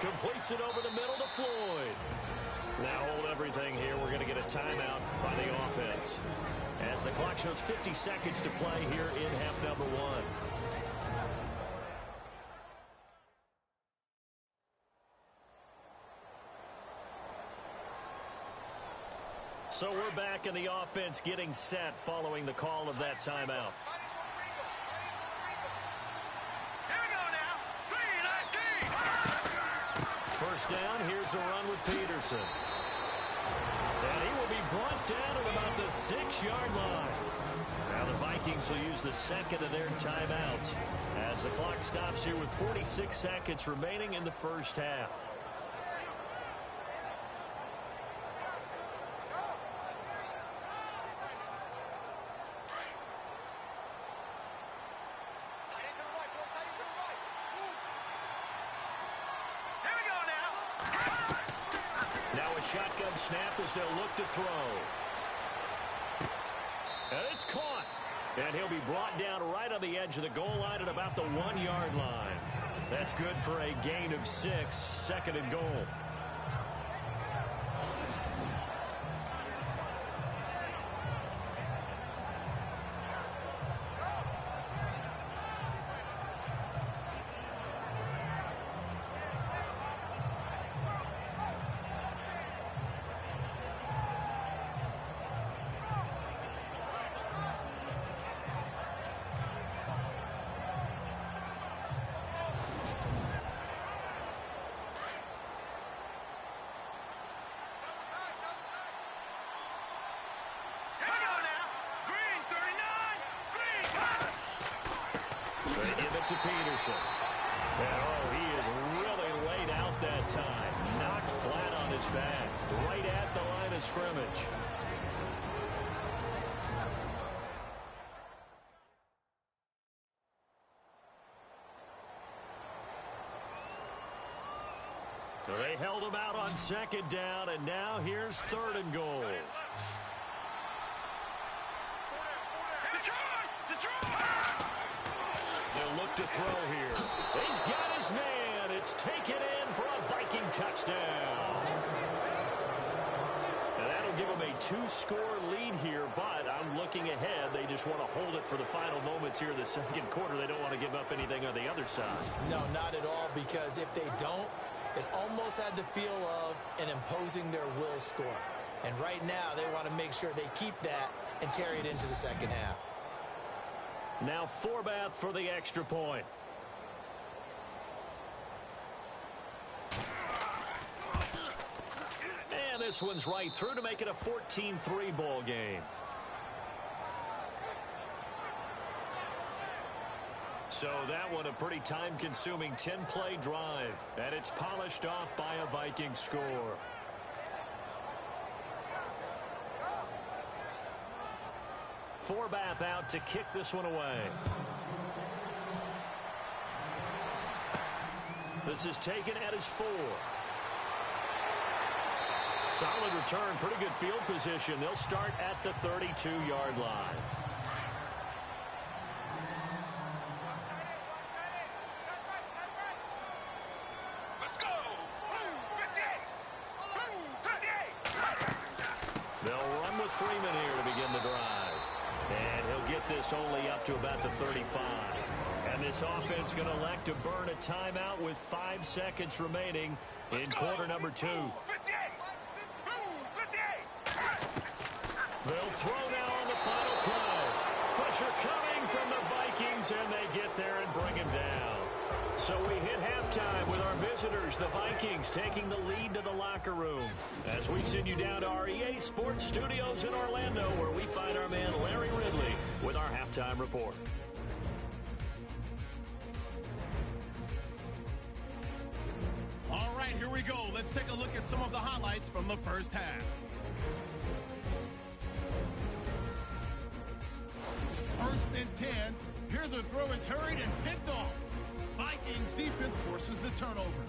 Completes it over the middle to Floyd. Now hold everything here. We're going to get a timeout by the offense. As the clock shows 50 seconds to play here in half number 1. So we're back in the offense getting set following the call of that timeout. First down, here's a run with Peterson. And he will be brought down at about the 6-yard line. Now the Vikings will use the second of their timeouts as the clock stops here with 46 seconds remaining in the first half. Shotgun snap as they'll look to throw. And it's caught. And he'll be brought down right on the edge of the goal line at about the 1-yard line. That's good for a gain of 6, 2nd and goal. They give it to Peterson. And, he is really laid out that time. Knocked flat on his back. Right at the line of scrimmage. They held him out on 2nd down, and now here's 3rd and goal. They'll look to throw here. He's got his man. It's taken in for a Viking touchdown. them a 2-score lead here, but I'm looking ahead. They just want to hold it for the final moments here in the second quarter. They don't want to give up anything on the other side. No, not at all, because if they don't, it almost had the feel of an imposing their will score. And right now, they want to make sure they keep that and carry it into the second half. Now Forbath for the extra point. And this one's right through to make it a 14-3 ball game. So that one a pretty time-consuming 10-play drive. And it's polished off by a Viking score. Forbath out to kick this one away. This is taken at his 4. Solid return, pretty good field position. They'll start at the 32-yard line. Let's go! 58! They'll run with Freeman here to begin the drive. And he'll get this only up to about the 35. And this offense going to elect to burn a timeout with 5 seconds remaining in quarter number 2. 58! They'll throw now on the final play. Pressure coming from the Vikings, and they get there and bring him down. So we hit halftime with our visitors, the Vikings, taking the lead to the locker room. As we send you down to our EA Sports Studios in Orlando, where we find our man Larry Ridley with our halftime report. All right, here we go. Let's take a look at some of the highlights from the first half. First and 10. Here's a throw is hurried and picked off. Vikings defense forces the turnover.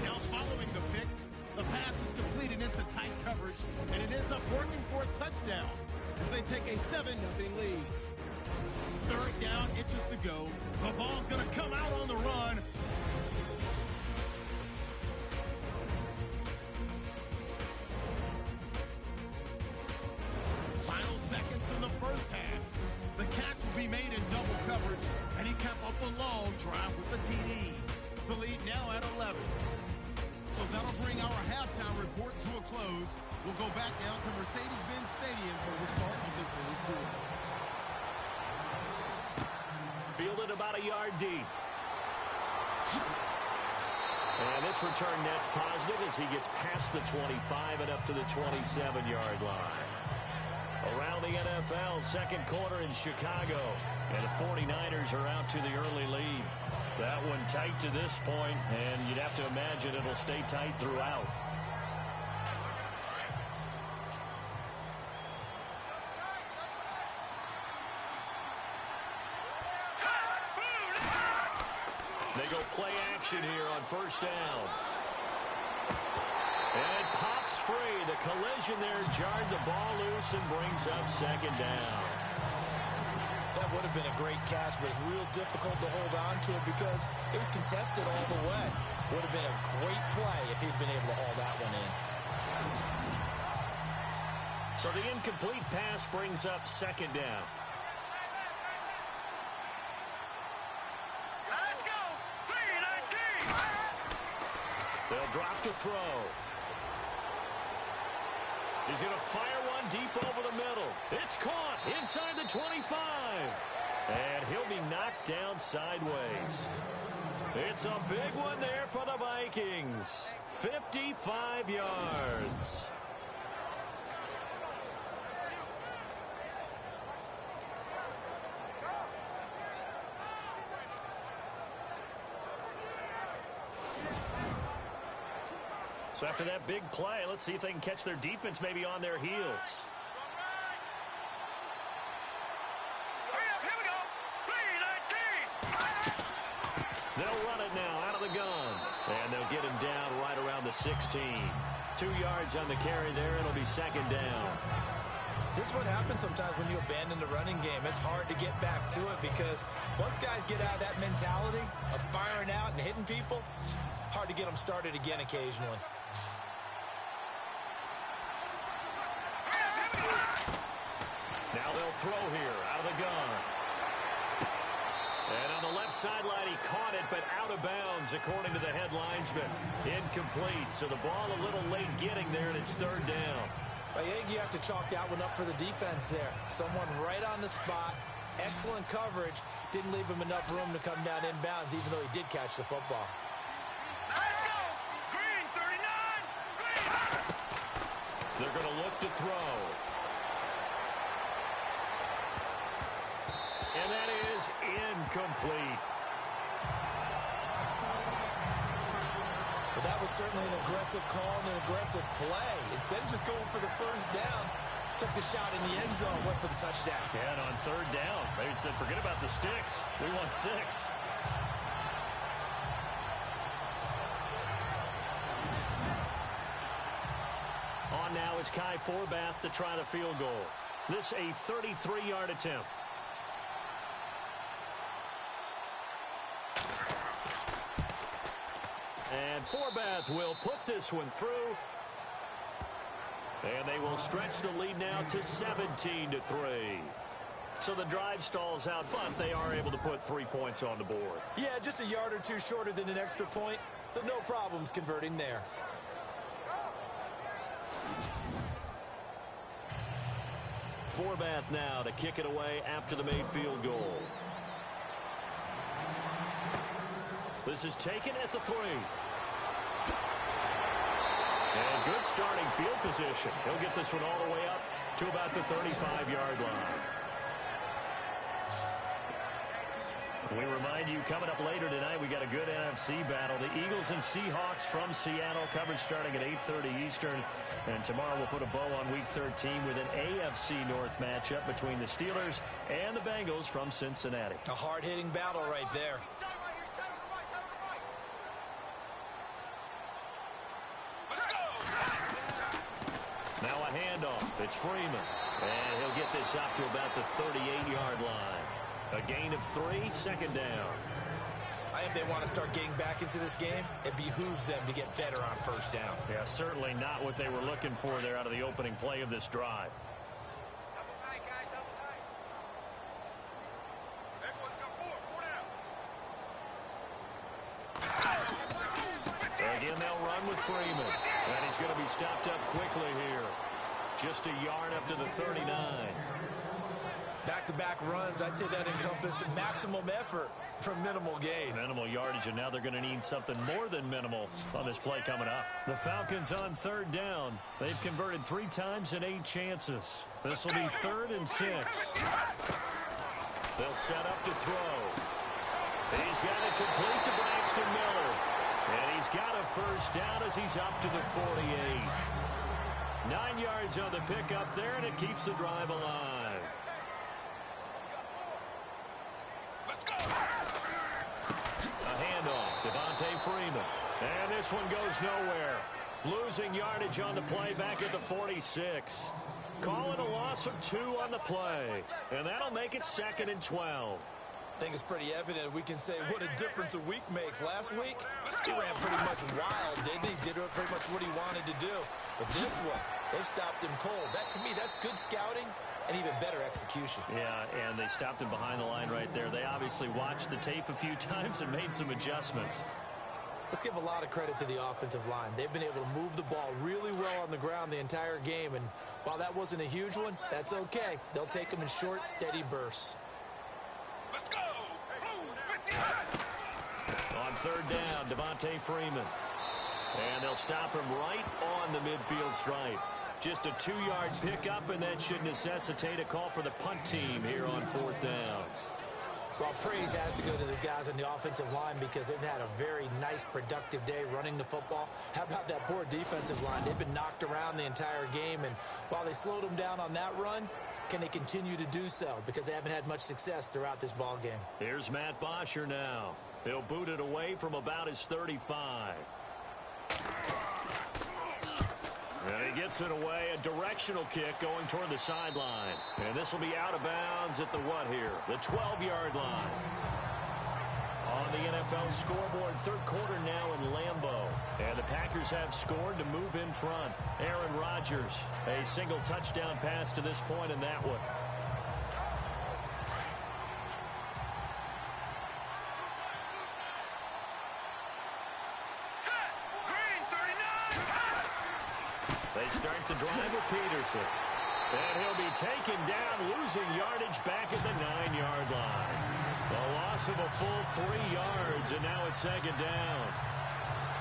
Now following the pick, the pass is completed into tight coverage, and it ends up working for a touchdown as they take a 7-0 lead. Third down, inches to go. The ball's going to come out on the run. Final seconds in the first half. The catch will be made in double coverage, and he capped off the long drive with the TD. The lead now at 11. So that'll bring our halftime report to a close. We'll go back now to Mercedes-Benz Stadium for the start of the third quarter. Fielded about a yard deep. And this return net's positive as he gets past the 25 and up to the 27-yard line. Around the NFL, second quarter in Chicago. And the 49ers are out to the early lead. That one tight to this point, and you'd have to imagine it'll stay tight throughout. They go play action here on first down. And it pops free. The collision there jarred the ball loose and brings up second down. That would have been a great catch, but it's real difficult to hold on to it because it was contested all the way. Would have been a great play if he'd been able to haul that one in. So the incomplete pass brings up second down. Let's go! 3-19! They'll drop the throw. He's going to fire one deep over the middle. It's caught inside the 25. And he'll be knocked down sideways. It's a big one there for the Vikings. 55 yards. So after that big play, let's see if they can catch their defense maybe on their heels. Here we go! 3-19! They'll run it now out of the gun. And they'll get him down right around the 16. 2 yards on the carry there. It'll be second down. This is what happens sometimes when you abandon the running game. It's hard to get back to it because once guys get out of that mentality of firing out and hitting people, hard to get them started again occasionally. Now they'll throw here out of the gun. And on the left sideline, he caught it, but out of bounds, according to the head linesman. Incomplete, so the ball a little late getting there, and it's third down. I think you have to chalk that one up for the defense there. Someone right on the spot, excellent coverage, didn't leave him enough room to come down inbounds, even though he did catch the football. Let's go! Green, 39! Green! They're going to look to throw. And that is incomplete. But that was certainly an aggressive call and an aggressive play. Instead of just going for the first down, took the shot in the end zone, went for the touchdown. Yeah, and on third down, they said, forget about the sticks. We want 6. On now is Kai Forbath to try the field goal. This a 33-yard attempt. And Forbath will put this one through. And they will stretch the lead now to 17-3. So the drive stalls out, but they are able to put 3 points on the board. Yeah, just a yard or two shorter than an extra point. So no problems converting there. Forbath now to kick it away after the made field goal. This is taken at the 3. And good starting field position. He'll get this one all the way up to about the 35-yard line. We remind you, coming up later tonight, we got a good NFC battle. The Eagles and Seahawks from Seattle, coverage starting at 8:30 Eastern. And tomorrow we'll put a bow on Week 13 with an AFC North matchup between the Steelers and the Bengals from Cincinnati. A hard-hitting battle right there. Now a handoff. It's Freeman. And he'll get this up to about the 38-yard line. A gain of 3, second down. I think they want to start getting back into this game. It behooves them to get better on first down. Yeah, certainly not what they were looking for there out of the opening play of this drive. Double tight, guys, double tight. Everyone's got 4 down. Again, they'll run with Freeman. And he's going to be stopped up quickly here. Just a yard up to the 39. Back-to-back runs, I'd say that encompassed maximum effort from minimal gain. Minimal yardage, and now they're going to need something more than minimal on this play coming up. The Falcons on third down. They've converted 3 times in 8 chances. This will be 3rd and 6. They'll set up to throw. He's got it complete to Braxton Miller. And he's got a first down as he's up to the 48. 9 yards on the pickup there, and it keeps the drive alive. A handoff, Devontae Freeman. And this one goes nowhere. Losing yardage on the play back at the 46. Calling a loss of 2 on the play. And that'll make it 2nd and 12. I think it's pretty evident we can say what a difference a week makes. Last week, he ran pretty much wild, didn't he? Did pretty much what he wanted to do. But this one, they've stopped him cold. That, to me, that's good scouting and even better execution. Yeah, and they stopped him behind the line right there. They obviously watched the tape a few times and made some adjustments. Let's give a lot of credit to the offensive line. They've been able to move the ball really well on the ground the entire game. And while that wasn't a huge one, that's okay. They'll take them in short, steady bursts. Let's go! On third down, Devontae Freeman. And they'll stop him right on the midfield stripe. Just a 2-yard pickup, and that should necessitate a call for the punt team here on 4th down. Well, praise has to go to the guys on the offensive line because they've had a very nice, productive day running the football. How about that poor defensive line? They've been knocked around the entire game, and while they slowed them down on that run, can they continue to do so? Because they haven't had much success throughout this ball game. Here's Matt Bosher now. He'll boot it away from about his 35. And he gets it away, a directional kick going toward the sideline. And this will be out of bounds at the what here? The 12-yard line. On the NFL scoreboard, third quarter now in Lambeau. And the Packers have scored to move in front. Aaron Rodgers, a single touchdown pass to this point in that one. They start the drive with Peterson. And he'll be taken down, losing yardage back at the 9-yard line. A loss of a full 3 yards, and now it's second down.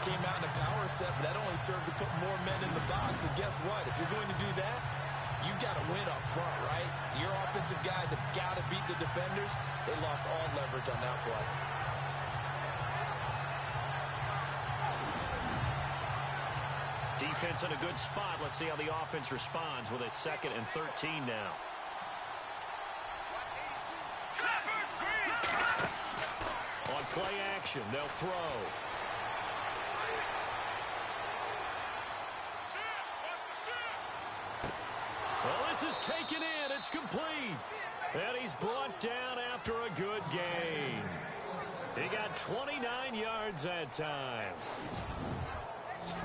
Came out in a power set, but that only served to put more men in the box. And guess what? If you're going to do that, you've got to win up front, right? Your offensive guys have got to beat the defenders. They lost all leverage on that play. Defense in a good spot. Let's see how the offense responds with a 2nd and 13 now. On play action, they'll throw. Well, this is taken in. It's complete. And he's brought down after a good gain. He got 29 yards that time.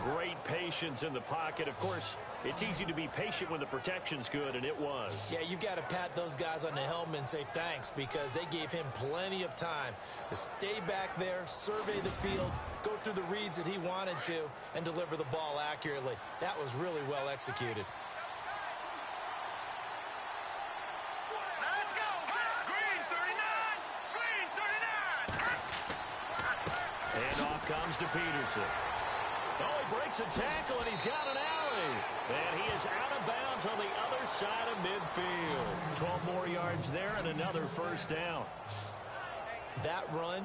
Great patience in the pocket. Of course, it's easy to be patient when the protection's good, and it was. Yeah, you got to pat those guys on the helmet and say thanks, because they gave him plenty of time to stay back there, survey the field, go through the reads that he wanted to, and deliver the ball accurately. That was really well executed. Let's go. Green 39. Green 39. And off comes to Peterson. Oh, he breaks a tackle, and he's got an alley. And he is out of bounds on the other side of midfield. 12 more yards there and another first down. That run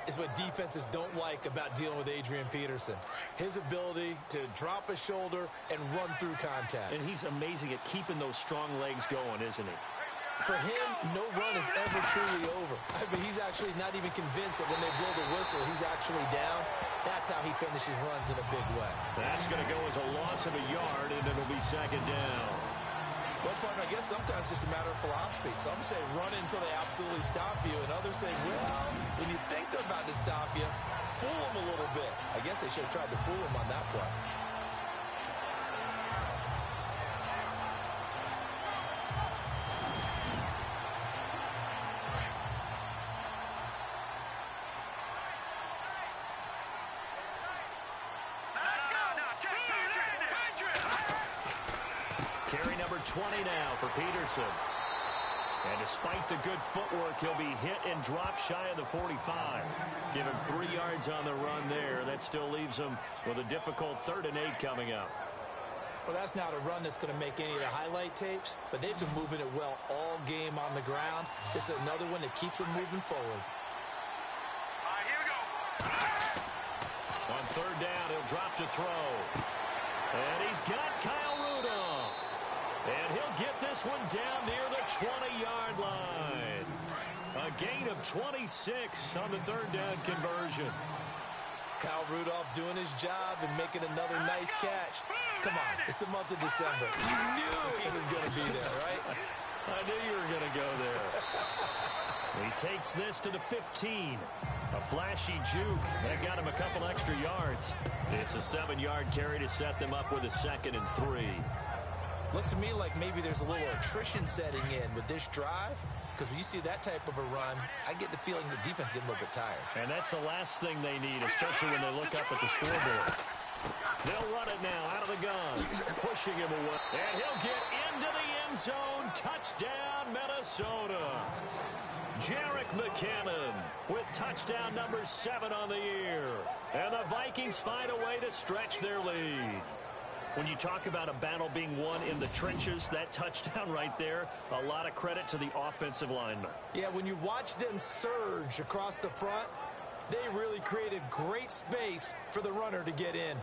is what defenses don't like about dealing with Adrian Peterson. His ability to drop a shoulder and run through contact. And he's amazing at keeping those strong legs going, isn't he? For him, no run is ever truly over. I mean, he's actually not even convinced that when they blow the whistle, he's actually down. That's how he finishes runs in a big way. That's going to go as a loss of a yard, and it'll be second down. Well, partner, I guess sometimes it's just a matter of philosophy. Some say run until they absolutely stop you, and others say, well, when you think they're about to stop you, fool them a little bit. I guess they should have tried to fool him on that play. Carry number 20 now for Peterson. And despite the good footwork, he'll be hit and dropped shy of the 45. Give him 3 yards on the run there. That still leaves him with a difficult 3rd and 8 coming up. Well, that's not a run that's going to make any of the highlight tapes, but they've been moving it well all game on the ground. This is another one that keeps them moving forward. All right, here we go. On 3rd down, he'll drop to throw. And he's got Kyle Rudolph. And he'll get this one down near the 20-yard line. A gain of 26 on the 3rd down conversion. Kyle Rudolph doing his job and making another nice catch. Come on, it's the month of December. You knew he was going to be there, right? I knew you were going to go there. He takes this to the 15. A flashy juke. That got him a couple extra yards. It's a 7-yard carry to set them up with a 2nd and 3. Looks to me like maybe there's a little attrition setting in with this drive, because when you see that type of a run, I get the feeling the defense getting a little bit tired. And that's the last thing they need, especially when they look up at the scoreboard. They'll run it now out of the gun, pushing him away. And he'll get into the end zone. Touchdown, Minnesota. Jerick McKinnon with touchdown number 7 on the year. And the Vikings find a way to stretch their lead. When you talk about a battle being won in the trenches, that touchdown right there, a lot of credit to the offensive linemen. Yeah, when you watch them surge across the front, they really created great space for the runner to get in.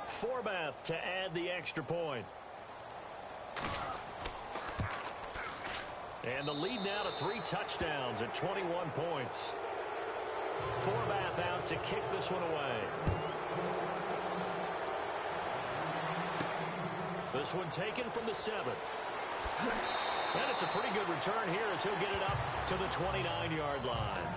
Forbath to add the extra point. And the lead now to 3 touchdowns at 21 points. Forbath out to kick this one away. This one taken from the 7. And it's a pretty good return here as he'll get it up to the 29-yard line.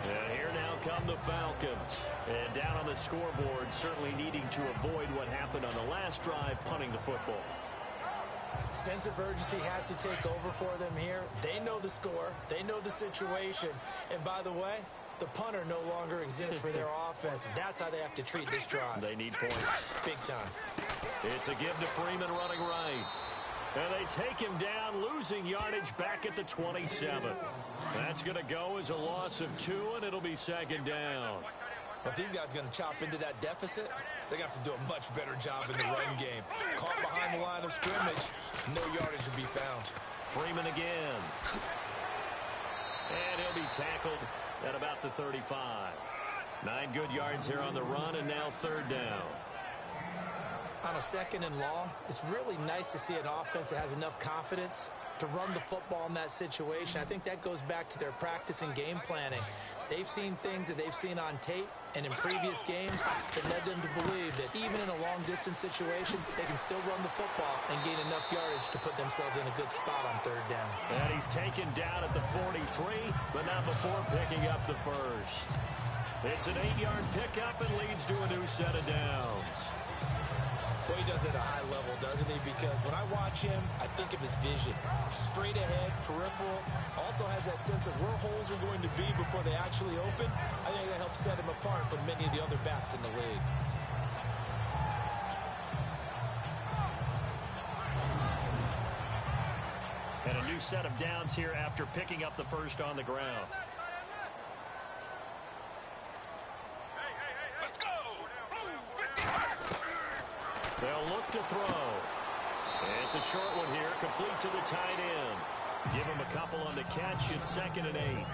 And here now come the Falcons. And down on the scoreboard, certainly needing to avoid what happened on the last drive, punting the football. Sense of urgency has to take over for them here. They know the score. They know the situation. And by the way, the punter no longer exists for their offense. That's how they have to treat this drive. They need points. Big time. It's a give to Freeman running right. And they take him down, losing yardage back at the 27. That's going to go as a loss of 2, and it'll be second down. If these guys are going to chop into that deficit, they're going to have to do a much better job in the run game. Caught behind the line of scrimmage, no yardage to be found. Freeman again. And he'll be tackled at about the 35. 9 good yards here on the run, and now third down. On a second and long, it's really nice to see an offense that has enough confidence to run the football in that situation. I think that goes back to their practice and game planning. They've seen things that they've seen on tape and in previous games that led them to believe that even in a long-distance situation, they can still run the football and gain enough yardage to put themselves in a good spot on third down. And he's taken down at the 43, but not before picking up the first. It's an 8-yard pickup and leads to a new set of downs. Boy, he does it at a high level, doesn't he? Because when I watch him, I think of his vision. Straight ahead, peripheral. Also has that sense of where holes are going to be before they actually open. I think that helps set him apart from many of the other backs in the league. And a new set of downs here after picking up the first on the ground. They'll look to throw. It's a short one here, complete to the tight end. Give him a couple on the catch. It's 2nd and 8.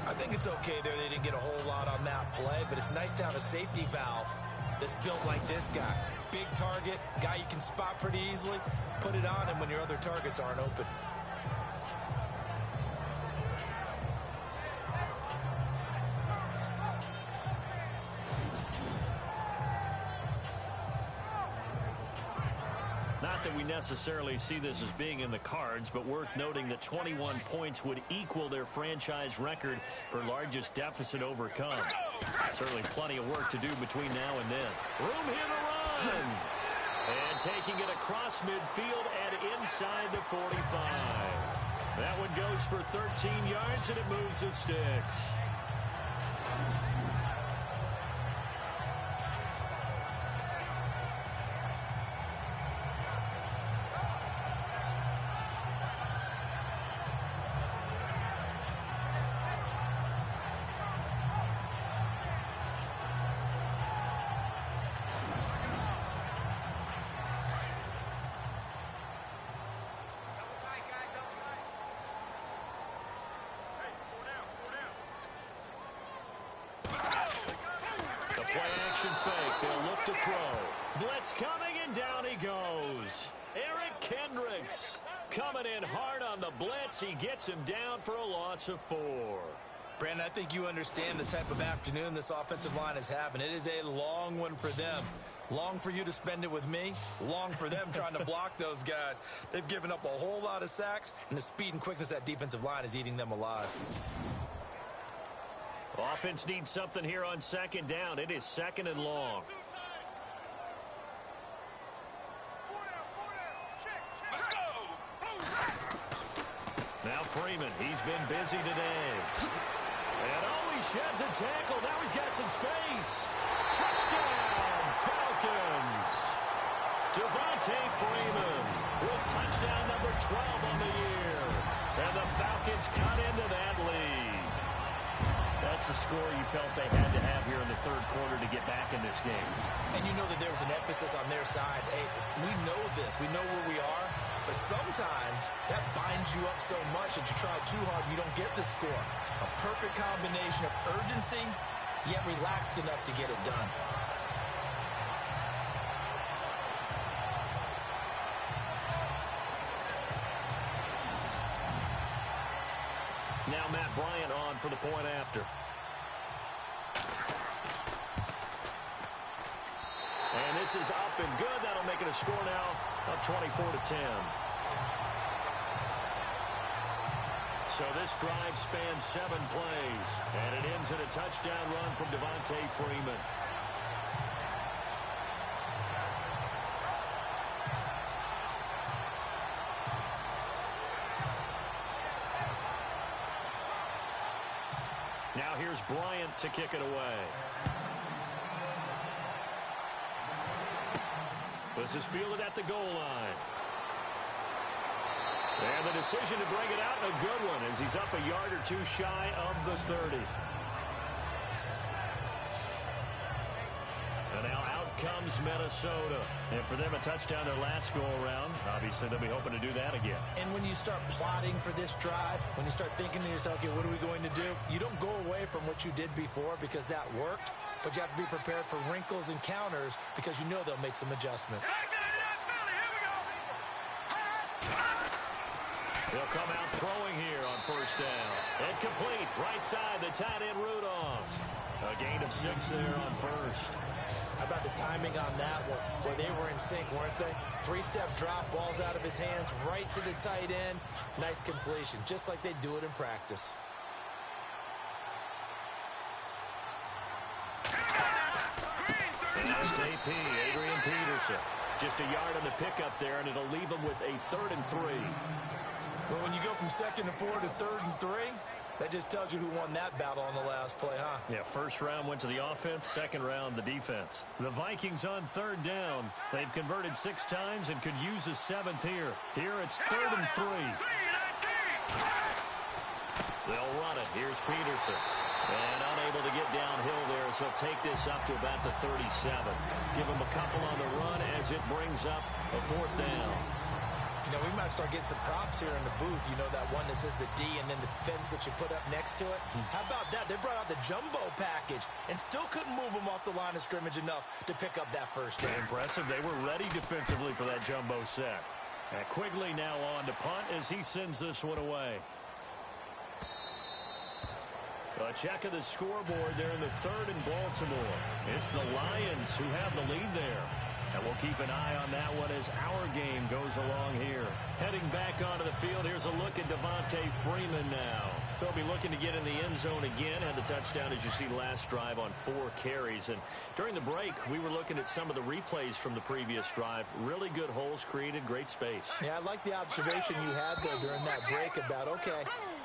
I think it's okay there. They didn't get a whole lot on that play, but it's nice to have a safety valve that's built like this guy. Big target, guy you can spot pretty easily. Put it on him when your other targets aren't open. Not that we necessarily see this as being in the cards, but worth noting that 21 points would equal their franchise record for largest deficit overcome. Certainly plenty of work to do between now and then. Room here to run. And taking it across midfield and inside the 45. That one goes for 13 yards, and it moves the sticks. Fake. They'll look to throw. Blitz coming, and down he goes. Eric Kendricks coming in hard on the blitz. He gets him down for a loss of 4. Brandon, I think you understand the type of afternoon this offensive line is having. It is a long one for them. Long for you to spend it with me. Long for them trying to block those guys. They've given up a whole lot of sacks, and the speed and quickness of that defensive line is eating them alive. Offense needs something here on 2nd down. It is 2nd and long. Now Freeman, he's been busy today. And he sheds a tackle. Now he's got some space. Touchdown, Falcons. Devontae Freeman with touchdown number 12 on the year. And the Falcons cut into that lead. That's a score you felt they had to have here in the 3rd quarter to get back in this game. And you know that there was an emphasis on their side. Hey, we know this. We know where we are. But sometimes that binds you up so much that you try too hard, you don't get the score. A perfect combination of urgency, yet relaxed enough to get it done. Now Matt Bryant on for the point after. this is up and good. That'll make it a score now of 24-10. So this drive spans 7 plays, and it ends in a touchdown run from Devontae Freeman. Now here's Bryant to kick it away. This is fielded at the goal line. And the decision to bring it out, a good one, as he's up a yard or two shy of the 30. And now out comes Minnesota. And for them, a touchdown their last go-around. Obviously, they'll be hoping to do that again. And when you start plotting for this drive, when you start thinking to yourself, okay, what are we going to do? You don't go away from what you did before because that worked. But you have to be prepared for wrinkles and counters because you know they'll make some adjustments. They'll come out throwing here on first down. And complete. Right side, the tight end Rudolph. A gain of 6 there on first. How about the timing on that one, where they were in sync, weren't they? 3-step drop, ball's out of his hands, right to the tight end. Nice completion, just like they do it in practice. And that's AP, Adrian Peterson. Just a yard on the pickup there, and it'll leave him with a 3rd and 3. Well, when you go from 2nd and 4 to 3rd and 3, that just tells you who won that battle on the last play, huh? Yeah, first round went to the offense, second round the defense. The Vikings on 3rd down. They've converted 6 times and could use a 7th here. Here it's 3rd and 3. They'll run it. Here's Peterson. And unable to get downhill there, so he'll take this up to about the 37. Give him a couple on the run as it brings up a 4th down. You know, we might start getting some props here in the booth. You know, that one that says the D and then the fence that you put up next to it. How about that? They brought out the jumbo package and still couldn't move them off the line of scrimmage enough to pick up that first down. Impressive. They were ready defensively for that jumbo set. And Quigley now on to punt as he sends this one away. A check of the scoreboard there in the 3rd in Baltimore. It's the Lions who have the lead there. And we'll keep an eye on that one as our game goes along here. Heading back onto the field, here's a look at Devontae Freeman now. He'll be looking to get in the end zone again. Had the touchdown, as you see, last drive on 4 carries. And during the break, we were looking at some of the replays from the previous drive. Really good holes created, great space. Yeah, I like the observation you had there during that break about, okay,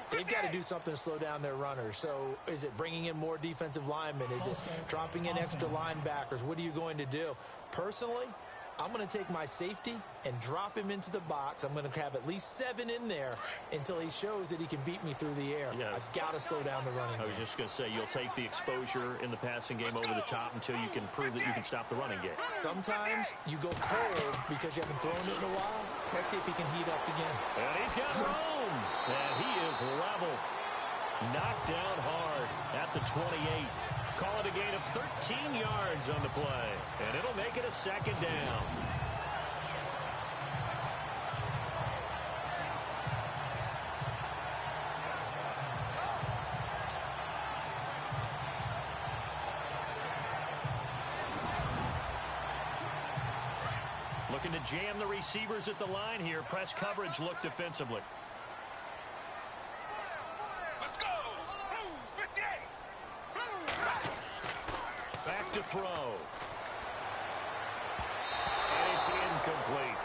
they've got to do something to slow down their runners. So is it bringing in more defensive linemen? Is it dropping in extra linebackers? What are you going to do? Personally, I'm going to take my safety and drop him into the box. I'm going to have at least 7 in there until he shows that he can beat me through the air. Yeah. I've got to slow down the running game. I was just going to say, you'll take the exposure in the passing game over the top until you can prove that you can stop the running game. Sometimes you go cold because you haven't thrown it in a while. Let's see if he can heat up again. And he's got room. And he is level. Knocked down hard at the 28. Call it a gain of 13 yards on the play. And it'll make it a 2nd down. Looking to jam the receivers at the line here. Press coverage look defensively. Back to throw. And it's incomplete.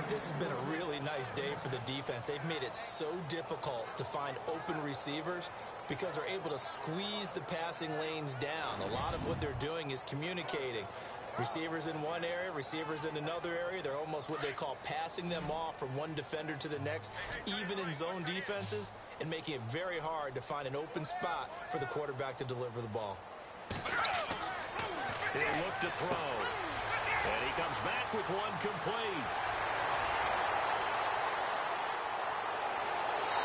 This has been a really nice day for the defense. They've made it so difficult to find open receivers because they're able to squeeze the passing lanes down. A lot of what they're doing is communicating. Receivers in one area, receivers in another area. They're almost what they call passing them off from one defender to the next, even in zone defenses, and making it very hard to find an open spot for the quarterback to deliver the ball. He'll look to throw. And he comes back with one complete.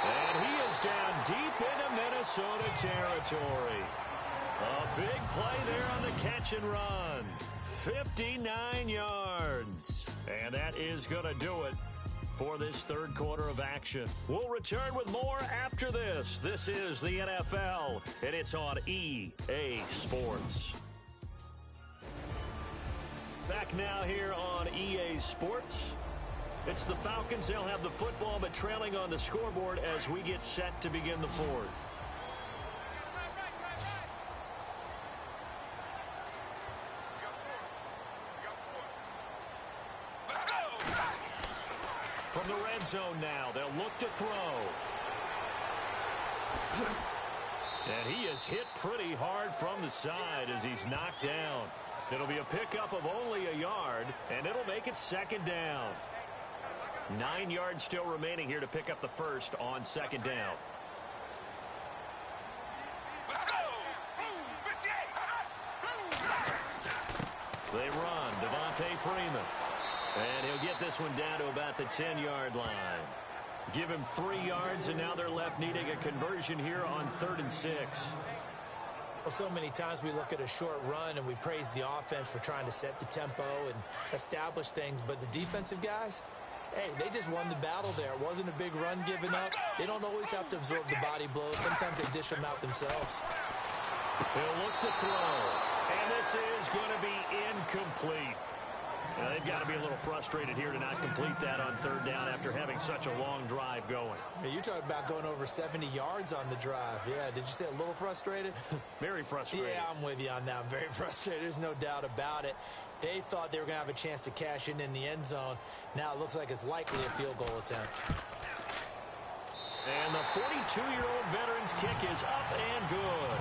And he is down deep into Minnesota territory. A big play there on the catch and run. 59 yards. And that is going to do it for this third quarter of action. We'll return with more after this. This is the NFL, and it's on EA Sports. Back now here on EA Sports. It's the Falcons. They'll have the football, but trailing on the scoreboard as we get set to begin the fourth. From the red zone now, they'll look to throw. And he is hit pretty hard from the side as he's knocked down. It'll be a pickup of only a yard, and it'll make it second down. 9 yards still remaining here to pick up the first on second down. They run. Devontae Freeman. And he'll get this one down to about the 10-yard line. Give him 3 yards, and now they're left needing a conversion here on 3rd and 6. Well, so many times we look at a short run and we praise the offense for trying to set the tempo and establish things, but the defensive guys, hey, they just won the battle there. It wasn't a big run given up. They don't always have to absorb the body blows. Sometimes they dish them out themselves. They'll look to throw, and this is going to be incomplete. Now, they've got to be a little frustrated here to not complete that on 3rd down after having such a long drive going. Yeah, you're talking about going over 70 yards on the drive. Yeah, did you say a little frustrated? Very frustrated. Yeah, I'm with you on that. I'm very frustrated. There's no doubt about it. They thought they were going to have a chance to cash in the end zone. Now it looks like it's likely a field goal attempt. And the 42-year-old veteran's kick is up and good.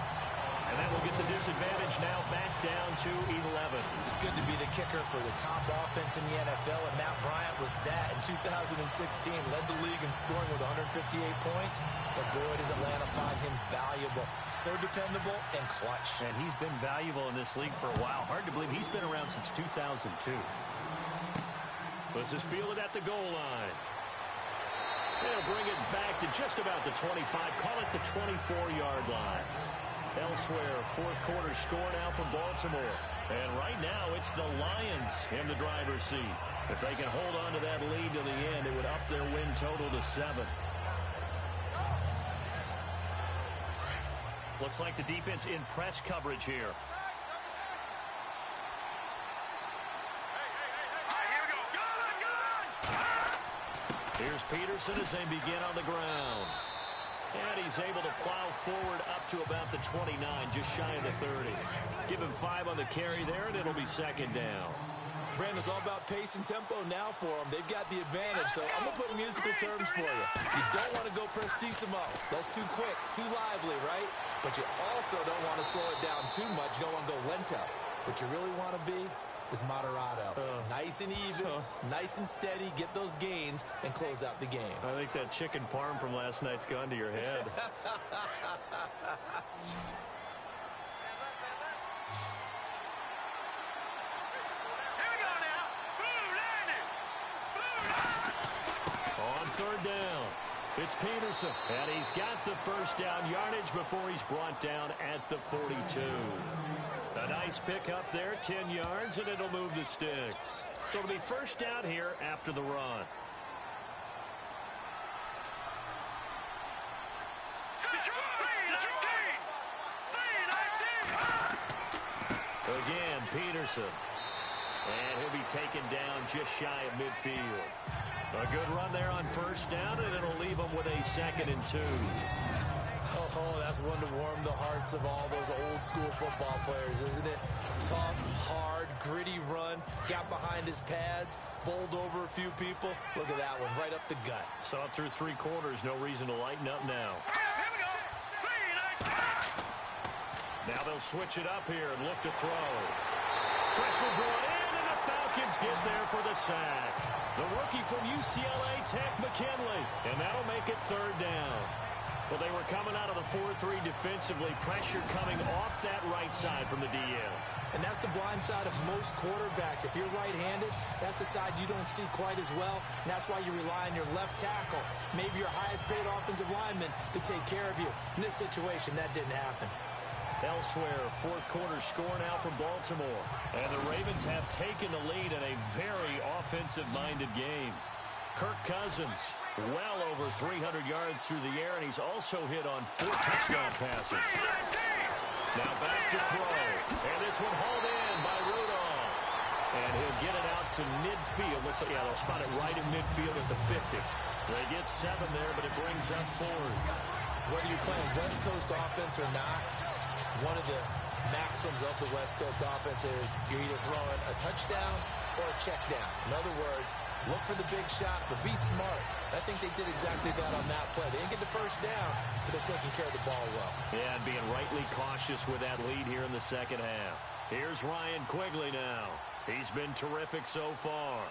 And that will get the disadvantage now back down to 11. It's good to be the kicker for the top offense in the NFL, and Matt Bryant was that in 2016. Led the league in scoring with 158 points. But boy, does Atlanta find him valuable. So dependable and clutch. And he's been valuable in this league for a while. Hard to believe he's been around since 2002. This is fielded at the goal line. They'll bring it back to just about the 25. Call it the 24-yard line. Elsewhere, 4th quarter score now from Baltimore. And right now, it's the Lions in the driver's seat. If they can hold on to that lead to the end, it would up their win total to 7. Looks like the defense in press coverage here. Here's Peterson as they begin on the ground. And he's able to plow forward up to about the 29, just shy of the 30. Give him 5 on the carry there, and it'll be second down. Brandon's all about pace and tempo now for them. They've got the advantage, so I'm going to put musical terms for you. You don't want to go prestissimo. That's too quick, too lively, right? But you also don't want to slow it down too much. You don't want to go lento. What you really want to be is moderado. Nice and even, nice and steady, get those gains, and close out the game. I think that chicken parm from last night's gone to your head. On 3rd down, it's Peterson, and he's got the first down yardage before he's brought down at the 42. A nice pick up there, 10 yards, and it'll move the sticks. So it'll be first down here after the run. Again, Peterson. And he'll be taken down just shy of midfield. A good run there on first down, and it'll leave him with a 2nd and 2. Oh, that's one to warm the hearts of all those old school football players, isn't it? Tough, hard, gritty run, got behind his pads, bowled over a few people. Look at that one, right up the gut. Saw it through 3 quarters, no reason to lighten up now. Now they'll switch it up here and look to throw. Pressure brought in, and the Falcons get there for the sack. The rookie from UCLA, Tech McKinley, and that'll make it 3rd down. Well, they were coming out of the 4-3 defensively. Pressure coming off that right side from the DL. And that's the blind side of most quarterbacks. If you're right-handed, that's the side you don't see quite as well. And that's why you rely on your left tackle, maybe your highest-paid offensive lineman, to take care of you. In this situation, that didn't happen. Elsewhere, 4th quarter score now from Baltimore. And the Ravens have taken the lead in a very offensive-minded game. Kirk Cousins, well over 300 yards through the air, and he's also hit on 4 touchdown passes. Now back to throw, and this one hauled in by Rudolph. And he'll get it out to midfield. Looks like, yeah, they'll spot it right in midfield at the 50. They get 7 there, but it brings up 4th. Whether you're playing West Coast offense or not, one of the maxims of the West Coast offense is you're either throwing a touchdown or a check down. In other words, look for the big shot, but be smart. I think they did exactly that on that play. They didn't get the first down, but they're taking care of the ball well. Yeah, and being rightly cautious with that lead here in the second half. Here's Ryan Quigley now. He's been terrific so far.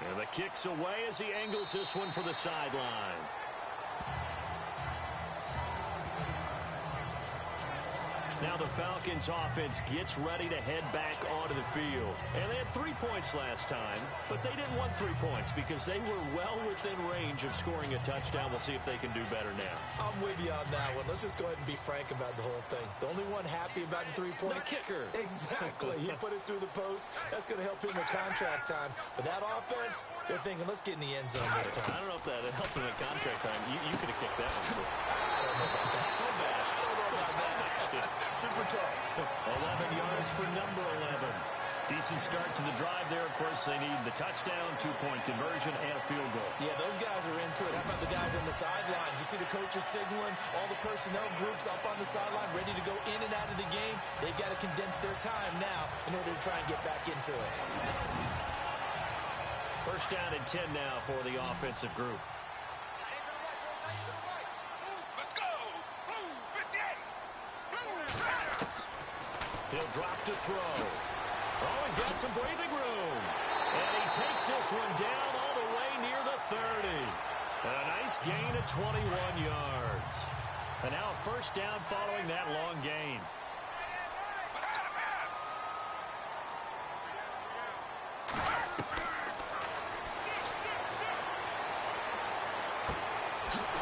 And the kick's away as he angles this one for the sideline. Now the Falcons offense gets ready to head back onto the field. And they had 3 points last time, but they didn't want 3 points because they were well within range of scoring a touchdown. We'll see if they can do better now. I'm with you on that one. Let's just go ahead and be frank about the whole thing. The only one happy about the 3-point. The kicker. Exactly. He put it through the post. That's going to help him in contract time. But that offense, they're thinking, let's get in the end zone this time. I don't know if that helped him in contract time. You could have kicked that one. I don't know about that. Toe bash. I don't know about that. Super tough. 11 yards for number 11. Decent start to the drive there. Of course, they need the touchdown, 2-point conversion, and a field goal. Yeah, those guys are into it. How about the guys on the sidelines? You see the coaches signaling, all the personnel groups up on the sideline ready to go in and out of the game. They've got to condense their time now in order to try and get back into it. First down and 10 now for the offensive group. Let's go. Blue 58. He'll drop to throw. Oh, he's got some breathing room. And he takes this one down all the way near the 30. And a nice gain of 21 yards. And now a first down following that long gain.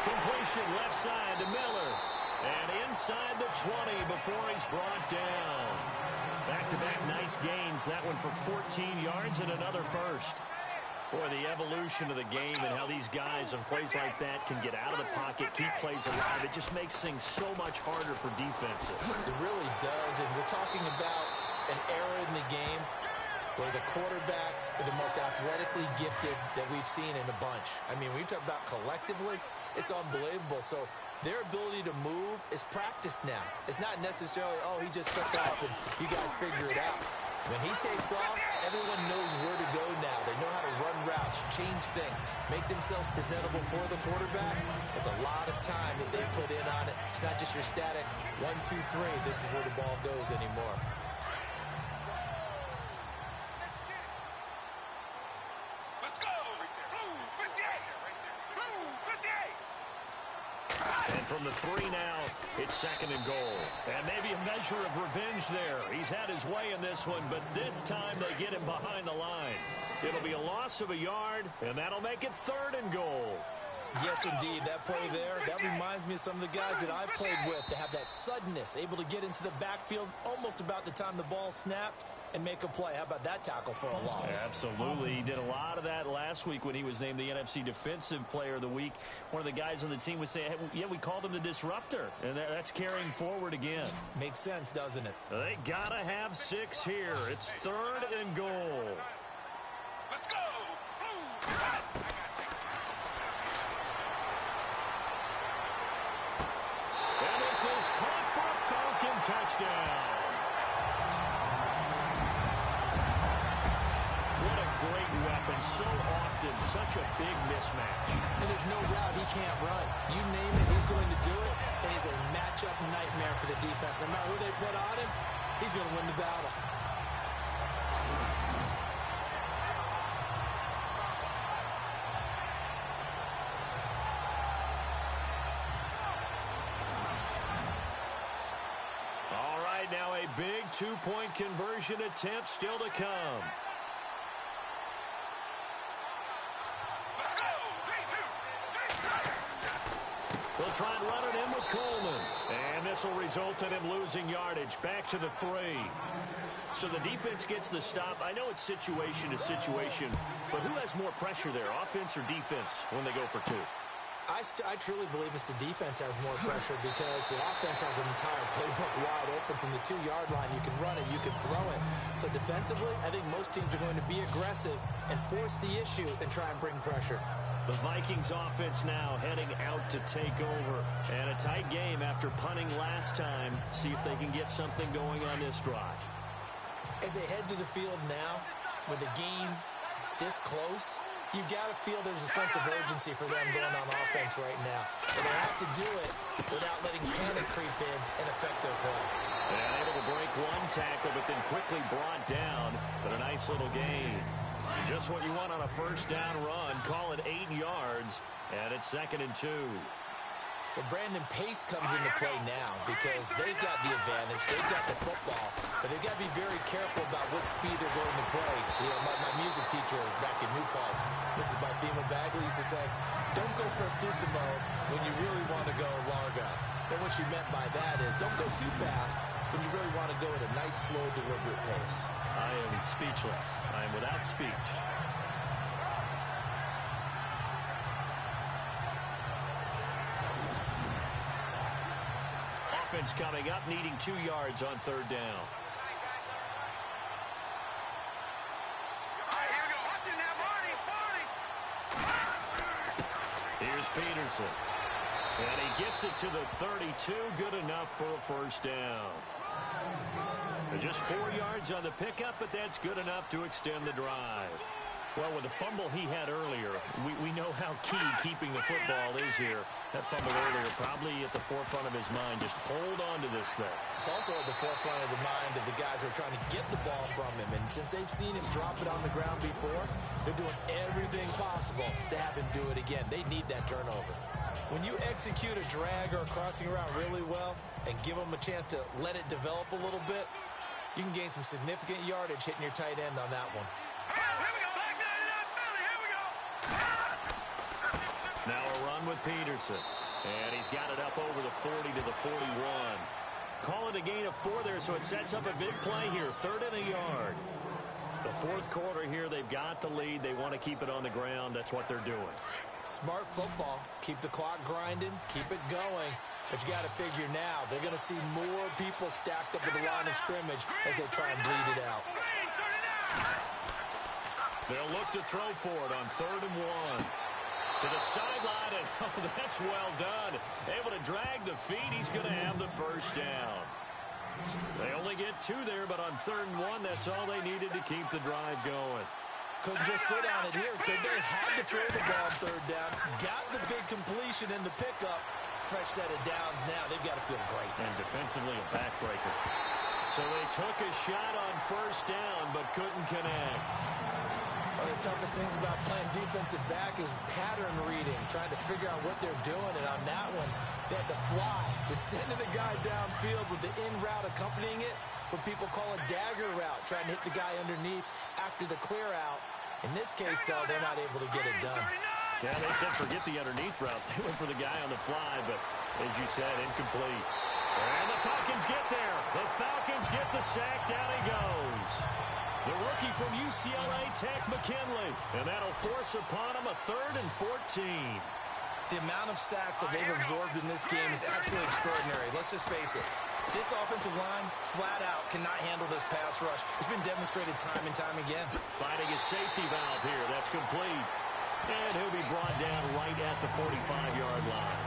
Completion left side to Miller. And inside the 20 before he's brought down. Back-to-back nice gains. That one for 14 yards and another first. Boy, the evolution of the game and how these guys on plays like that can get out of the pocket, keep plays alive. It just makes things so much harder for defenses. It really does, and we're talking about an era in the game where the quarterbacks are the most athletically gifted that we've seen in a bunch. I mean, when you talk about collectively, it's unbelievable. So their ability to move is practiced now. It's not necessarily, oh, he just took off and you guys figure it out. When he takes off, everyone knows where to go now. They know how to run routes, change things, make themselves presentable for the quarterback. It's a lot of time that they put in on it. It's not just your static 1, 2, 3. This is where the ball goes anymore. Let's go. Blue 58. Blue 58. And from the 3 now, it's second and goal. And maybe a measure of revenge there. He's had his way in this one, but this time they get him behind the line. It'll be a loss of a yard, and that'll make it third and goal. Yes, indeed. That play there, that reminds me of some of the guys that I've played with to have that suddenness, able to get into the backfield almost about the time the ball snapped and make a play. How about that tackle for a loss? Absolutely. He did a lot of that last week when he was named the NFC Defensive Player of the Week. One of the guys on the team was saying, hey, yeah, we called him the disruptor, and that's carrying forward again. Makes sense, doesn't it? They got to have 6 here. It's third and goal. Let's go. Blue. And this is caught for a Falcon touchdown. What a great weapon. So often, such a big mismatch. And there's no route he can't run. You name it, he's going to do it. And he's a matchup nightmare for the defense. No matter who they put on him, he's going to win the battle. Now a big 2-point conversion attempt still to come. Let's go. 3, 2. The They'll try and run it in with Coleman. And this will result in him losing yardage. Back to the 3. So the defense gets the stop. I know it's situation to situation, but who has more pressure there, offense or defense, when they go for 2? I truly believe it's the defense has more pressure because the offense has an entire playbook wide open from the 2-yard line. You can run it, you can throw it. So defensively, I think most teams are going to be aggressive and force the issue and try and bring pressure. The Vikings offense now heading out to take over. And a tight game after punting last time. See if they can get something going on this drive. As they head to the field now, with the game this close, you've got to feel there's a sense of urgency for them going on offense right now. But they have to do it without letting panic creep in and affect their play. And able to break one tackle, but then quickly brought down. But a nice little gain. Just what you want on a first down run. Call it 8 yards, and it's 2nd and 2. Well, Brandon, pace comes into play now because they've got the advantage. They've got the football, but they've got to be very careful about what speed they're going to play. You know, my music teacher back in New Paltz, this is my theme of Bagley, used to say, don't go prestissimo when you really want to go largo. And what she meant by that is don't go too fast when you really want to go at a nice, slow, deliberate pace. I am speechless. I am without speech. Offense coming up, needing 2 yards on 3rd down. Here's Peterson. And he gets it to the 32. Good enough for a first down. Just 4 yards on the pickup, but that's good enough to extend the drive. Well, with the fumble he had earlier, we know how key keeping the football is here. That fumble earlier probably at the forefront of his mind. Just hold on to this thing. It's also at the forefront of the mind of the guys who are trying to get the ball from him. And since they've seen him drop it on the ground before, they're doing everything possible to have him do it again. They need that turnover. When you execute a drag or a crossing route really well and give them a chance to let it develop a little bit, you can gain some significant yardage hitting your tight end on that one. Now a run with Peterson. And he's got it up over the 40 to the 41. Call it a gain of 4 there, so it sets up a big play here. 3rd and a yard. The 4th quarter here, they've got the lead. They want to keep it on the ground. That's what they're doing. Smart football. Keep the clock grinding. Keep it going. But you got to figure now, they're going to see more people stacked up at the line of scrimmage as they try and bleed it out. They'll look to throw for it on 3rd and 1. To the sideline, and oh, that's well done. Able to drag the feet. He's going to have the first down. They only get 2 there, but on 3rd and 1, that's all they needed to keep the drive going. Couldn't just sit on it here, could they? Had to throw the ball on 3rd down. Got the big completion in the pickup. Fresh set of downs now. They've got to feel great. And defensively, a backbreaker. So they took a shot on 1st down, but couldn't connect. One of the toughest things about playing defensive back is pattern reading, trying to figure out what they're doing. And on that one, they had to fly, just sending the guy downfield with the in route accompanying it, what people call a dagger route, trying to hit the guy underneath after the clear out. In this case, though, they're not able to get it done. Yeah, they said forget the underneath route. They went for the guy on the fly, but as you said, incomplete. And the Falcons get there. The Falcons get the sack. Down he goes. The rookie from UCLA, Tech McKinley. And that'll force upon him a 3rd and 14. The amount of sacks that they've absorbed in this game is absolutely extraordinary. Let's just face it. This offensive line, flat out, cannot handle this pass rush. It's been demonstrated time and time again. Finding a safety valve here. That's complete. And he'll be brought down right at the 45-yard line.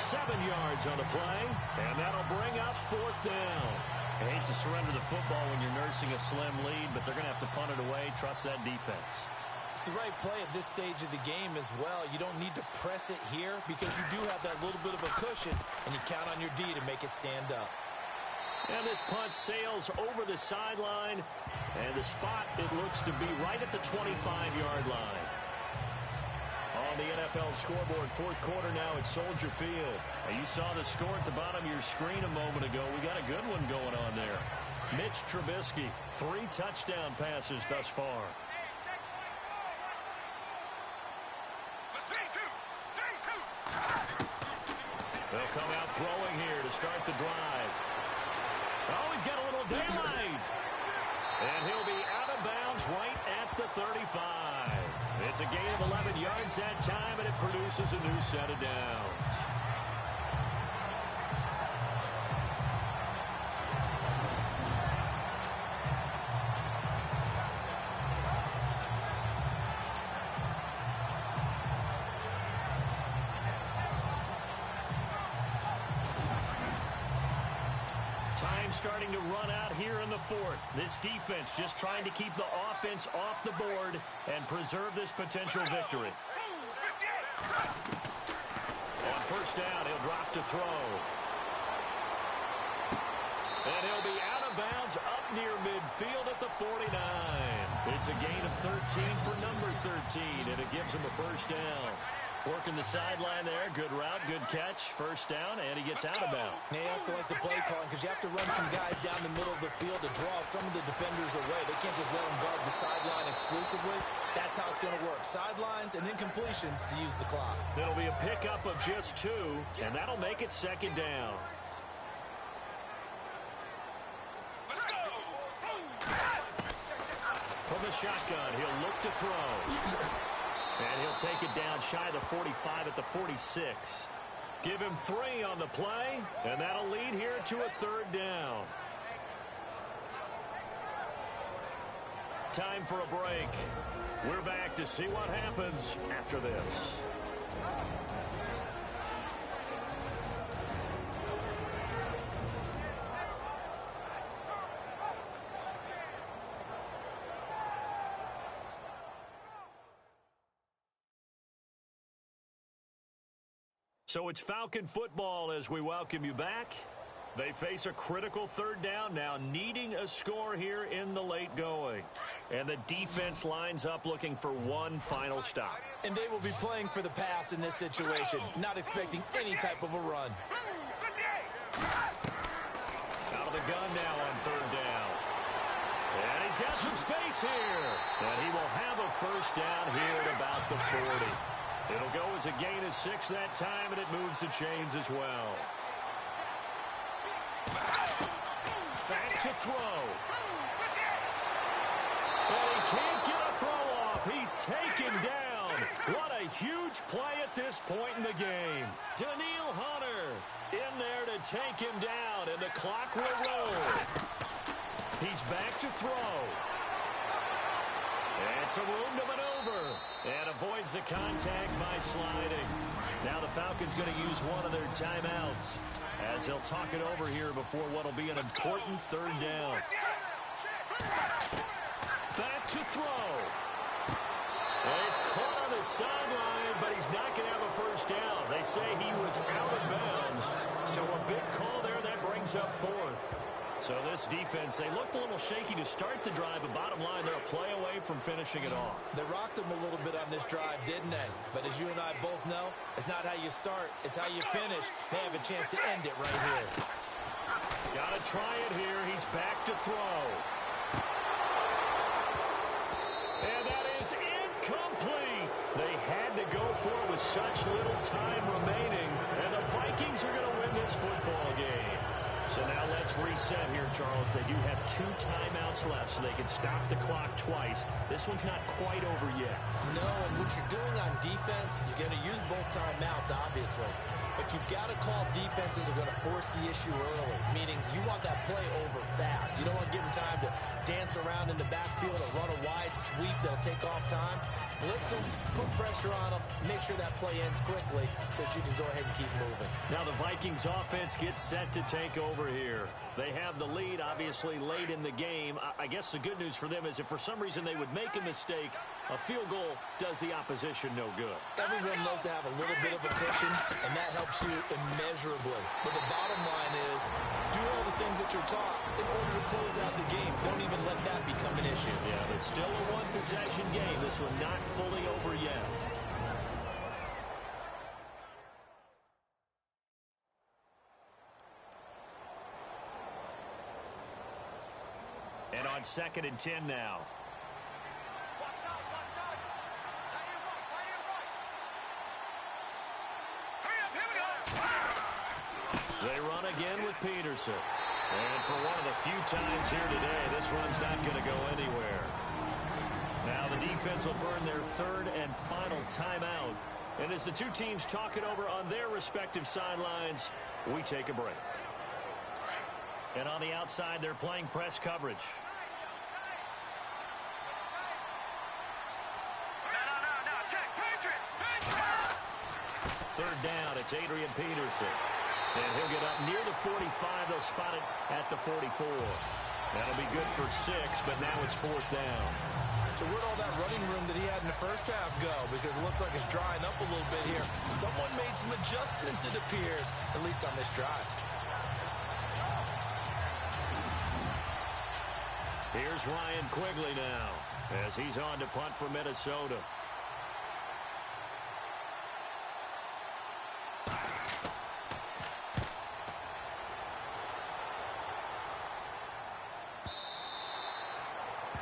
7 yards on the play, and that'll bring up 4th down. I hate to surrender the football when you're nursing a slim lead, but they're going to have to punt it away. Trust that defense. It's the right play at this stage of the game as well. You don't need to press it here because you do have that little bit of a cushion, and you count on your D to make it stand up. And this punt sails over the sideline, and the spot, it looks to be right at the 25-yard line. On the NFL scoreboard, 4th quarter now at Soldier Field. And you saw the score at the bottom of your screen a moment ago. We got a good one going on there. Mitch Trubisky, 3 touchdown passes thus far. come out throwing here to start the drive. Oh, he's got a little daylight. And he'll be out of bounds right at the 35. It's a gain of 11 yards that time, and it produces a new set of downs. Time starting to run out here in the fourth. This defense just trying to keep the offense off the board and preserve this potential victory. On first down, he'll drop to throw. And he'll be out of bounds up near midfield at the 49. It's a gain of 13 for number 13, and it gives him a first down. Working the sideline there. Good route, good catch. First down, and he gets out of bounds. You have to like the play calling because you have to run some guys down the middle of the field to draw some of the defenders away. They can't just let them guard the sideline exclusively. That's how it's going to work. Sidelines and then completions to use the clock. It'll be a pickup of just 2, and that'll make it second down. From the shotgun, he'll look to throw. And he'll take it down shy of the 45 at the 46. Give him 3 on the play, and that'll lead here to a third down. Time for a break. We're back to see what happens after this. So it's Falcon football as we welcome you back. They face a critical third down now, needing a score here in the late going. And the defense lines up looking for one final stop. And they will be playing for the pass in this situation, not expecting any type of a run. Out of the gun now on third down. And he's got some space here. And he will have a first down here at about the 40. It'll go as a gain of 6 that time, and it moves the chains as well. Back to throw. And he can't get a throw off. He's taken down. What a huge play at this point in the game. Daniil Hunter in there to take him down, and the clock will roll. He's back to throw. And some room to maneuver. And avoids the contact by sliding. Now the Falcons going to use one of their timeouts as they'll talk it over here before what will be an important third down. Back to throw. And he's caught on the sideline, but he's not going to have a first down. They say he was out of bounds. So a big call there that brings up 4th. So this defense, they looked a little shaky to start the drive, but bottom line, they're a play away from finishing it off. They rocked them a little bit on this drive, didn't they? But as you and I both know, it's not how you start, it's how you finish. They have a chance to end it right here. Got to try it here. He's back to throw. And that is incomplete. They had to go for it with such little time remaining, and the Vikings are going to win this football game. So now let's reset here, Charles. They do have 2 timeouts left, so they can stop the clock twice. This one's not quite over yet. No, and what you're doing on defense, you're going to use both timeouts, obviously. But you've got to call defenses are going to force the issue early, meaning you want that play over fast. You don't want to give them time to dance around in the backfield or run a wide sweep that'll take off time. Blitz them, put pressure on them, make sure that play ends quickly so that you can go ahead and keep moving. Now the Vikings offense gets set to take over here. They have the lead, obviously, late in the game. I guess the good news for them is if for some reason they would make a mistake, a field goal does the opposition no good. Everyone loves to have a little bit of a cushion, and that helps you immeasurably. But the bottom line is, do all the things that you're taught in order to close out the game. Don't even let that become an issue. Yeah, but still a one-possession game. This one not fully over yet. And on 2nd and 10 now. Peterson. And for one of the few times here today, this run's not going to go anywhere. Now the defense will burn their third and final timeout. And as the two teams talk it over on their respective sidelines, we take a break. And on the outside, they're playing press coverage. Third down, it's Adrian Peterson. And he'll get up near the 45. They'll spot it at the 44. That'll be good for 6, but now it's fourth down. So where'd all that running room that he had in the first half go? Because it looks like it's drying up a little bit here. Someone made some adjustments, it appears, at least on this drive. Here's Ryan Quigley now as he's on to punt for Minnesota.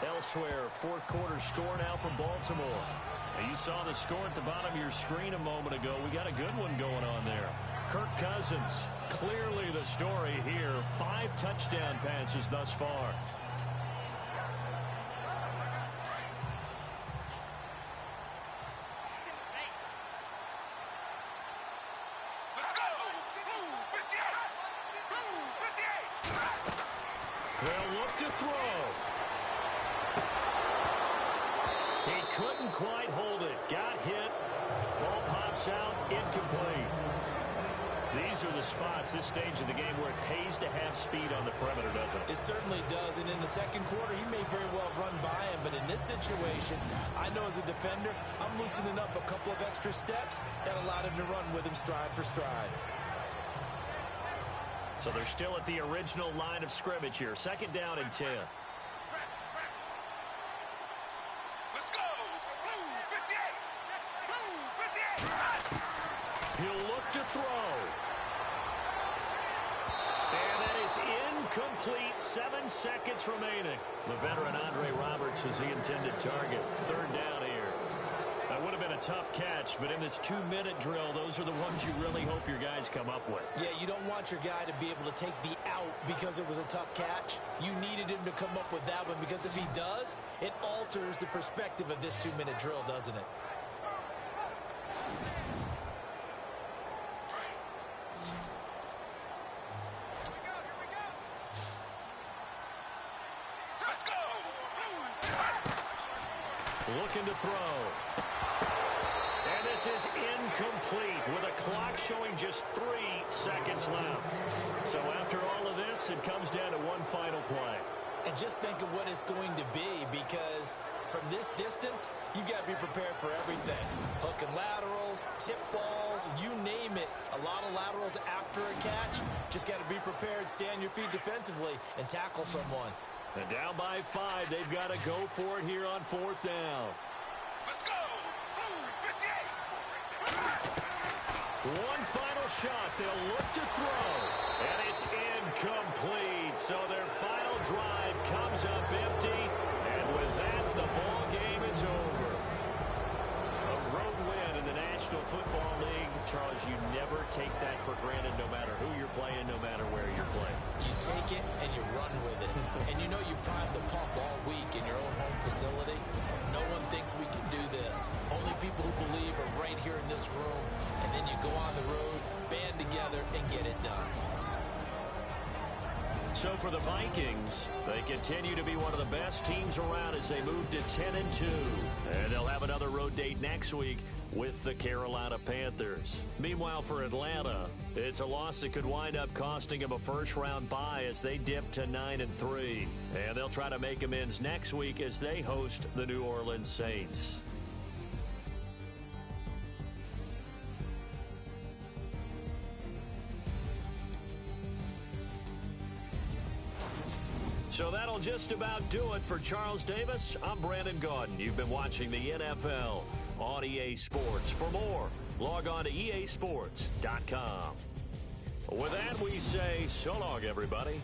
Elsewhere, fourth quarter score now from Baltimore. Now you saw the score at the bottom of your screen a moment ago. We got a good one going on there. Kirk Cousins, clearly the story here. 5 touchdown passes thus far. They'll look to throw. He couldn't quite hold it. Got hit. Ball pops out. Incomplete. These are the spots, this stage of the game, where it pays to have speed on the perimeter, doesn't it? It certainly does. And in the second quarter, he may very well run by him. But in this situation, I know as a defender, I'm loosening up a couple of extra steps that allowed him to run with him stride for stride. So they're still at the original line of scrimmage here. Second down and 10. Let's go! Blue 58! He'll look to throw. And that is incomplete. 7 seconds remaining. The veteran Andre Roberts is the intended target. Third down here. That would have been a tough catch, but in this 2-minute drill, those are the ones you really hope your guys come up with. Yeah, you don't want your guy to be able to take the out because it was a tough catch. You needed him to come up with that one, because if he does, it alters the perspective of this 2-minute drill, doesn't it? Let's go! Looking to throw. And this is incomplete with a clock showing just 3 seconds left. So after all of this, it comes down to one final play. And just think of what it's going to be, because from this distance, you got to be prepared for everything. Hook and laterals, tip balls, you name it. A lot of laterals after a catch. Just got to be prepared, stay on your feet defensively, and tackle someone. And down by 5, they've got to go for it here on fourth down. Let's go! Blue 58! One final shot. They'll look to throw. And it's incomplete. So their final drive comes up empty. And with that, the ball game is over. A road win in the National Football League. Charles, you never take that for granted, no matter who you're playing, no matter where you're playing. You take it and you run with it. And you know you prime the pump all week in your own home facility. No one thinks we can do this. Only people who believe are right here in this room. And then you go on the road, band together, and get it done. So for the Vikings, they continue to be one of the best teams around as they move to 10-2. And they'll have another road date next week with the Carolina Panthers. Meanwhile, for Atlanta, it's a loss that could wind up costing them a first-round bye as they dip to 9-3. And they'll try to make amends next week as they host the New Orleans Saints. So that'll just about do it for Charles Davis. I'm Brandon Gaudin. You've been watching the NFL on EA Sports. For more, log on to easports.com. With that, we say so long, everybody.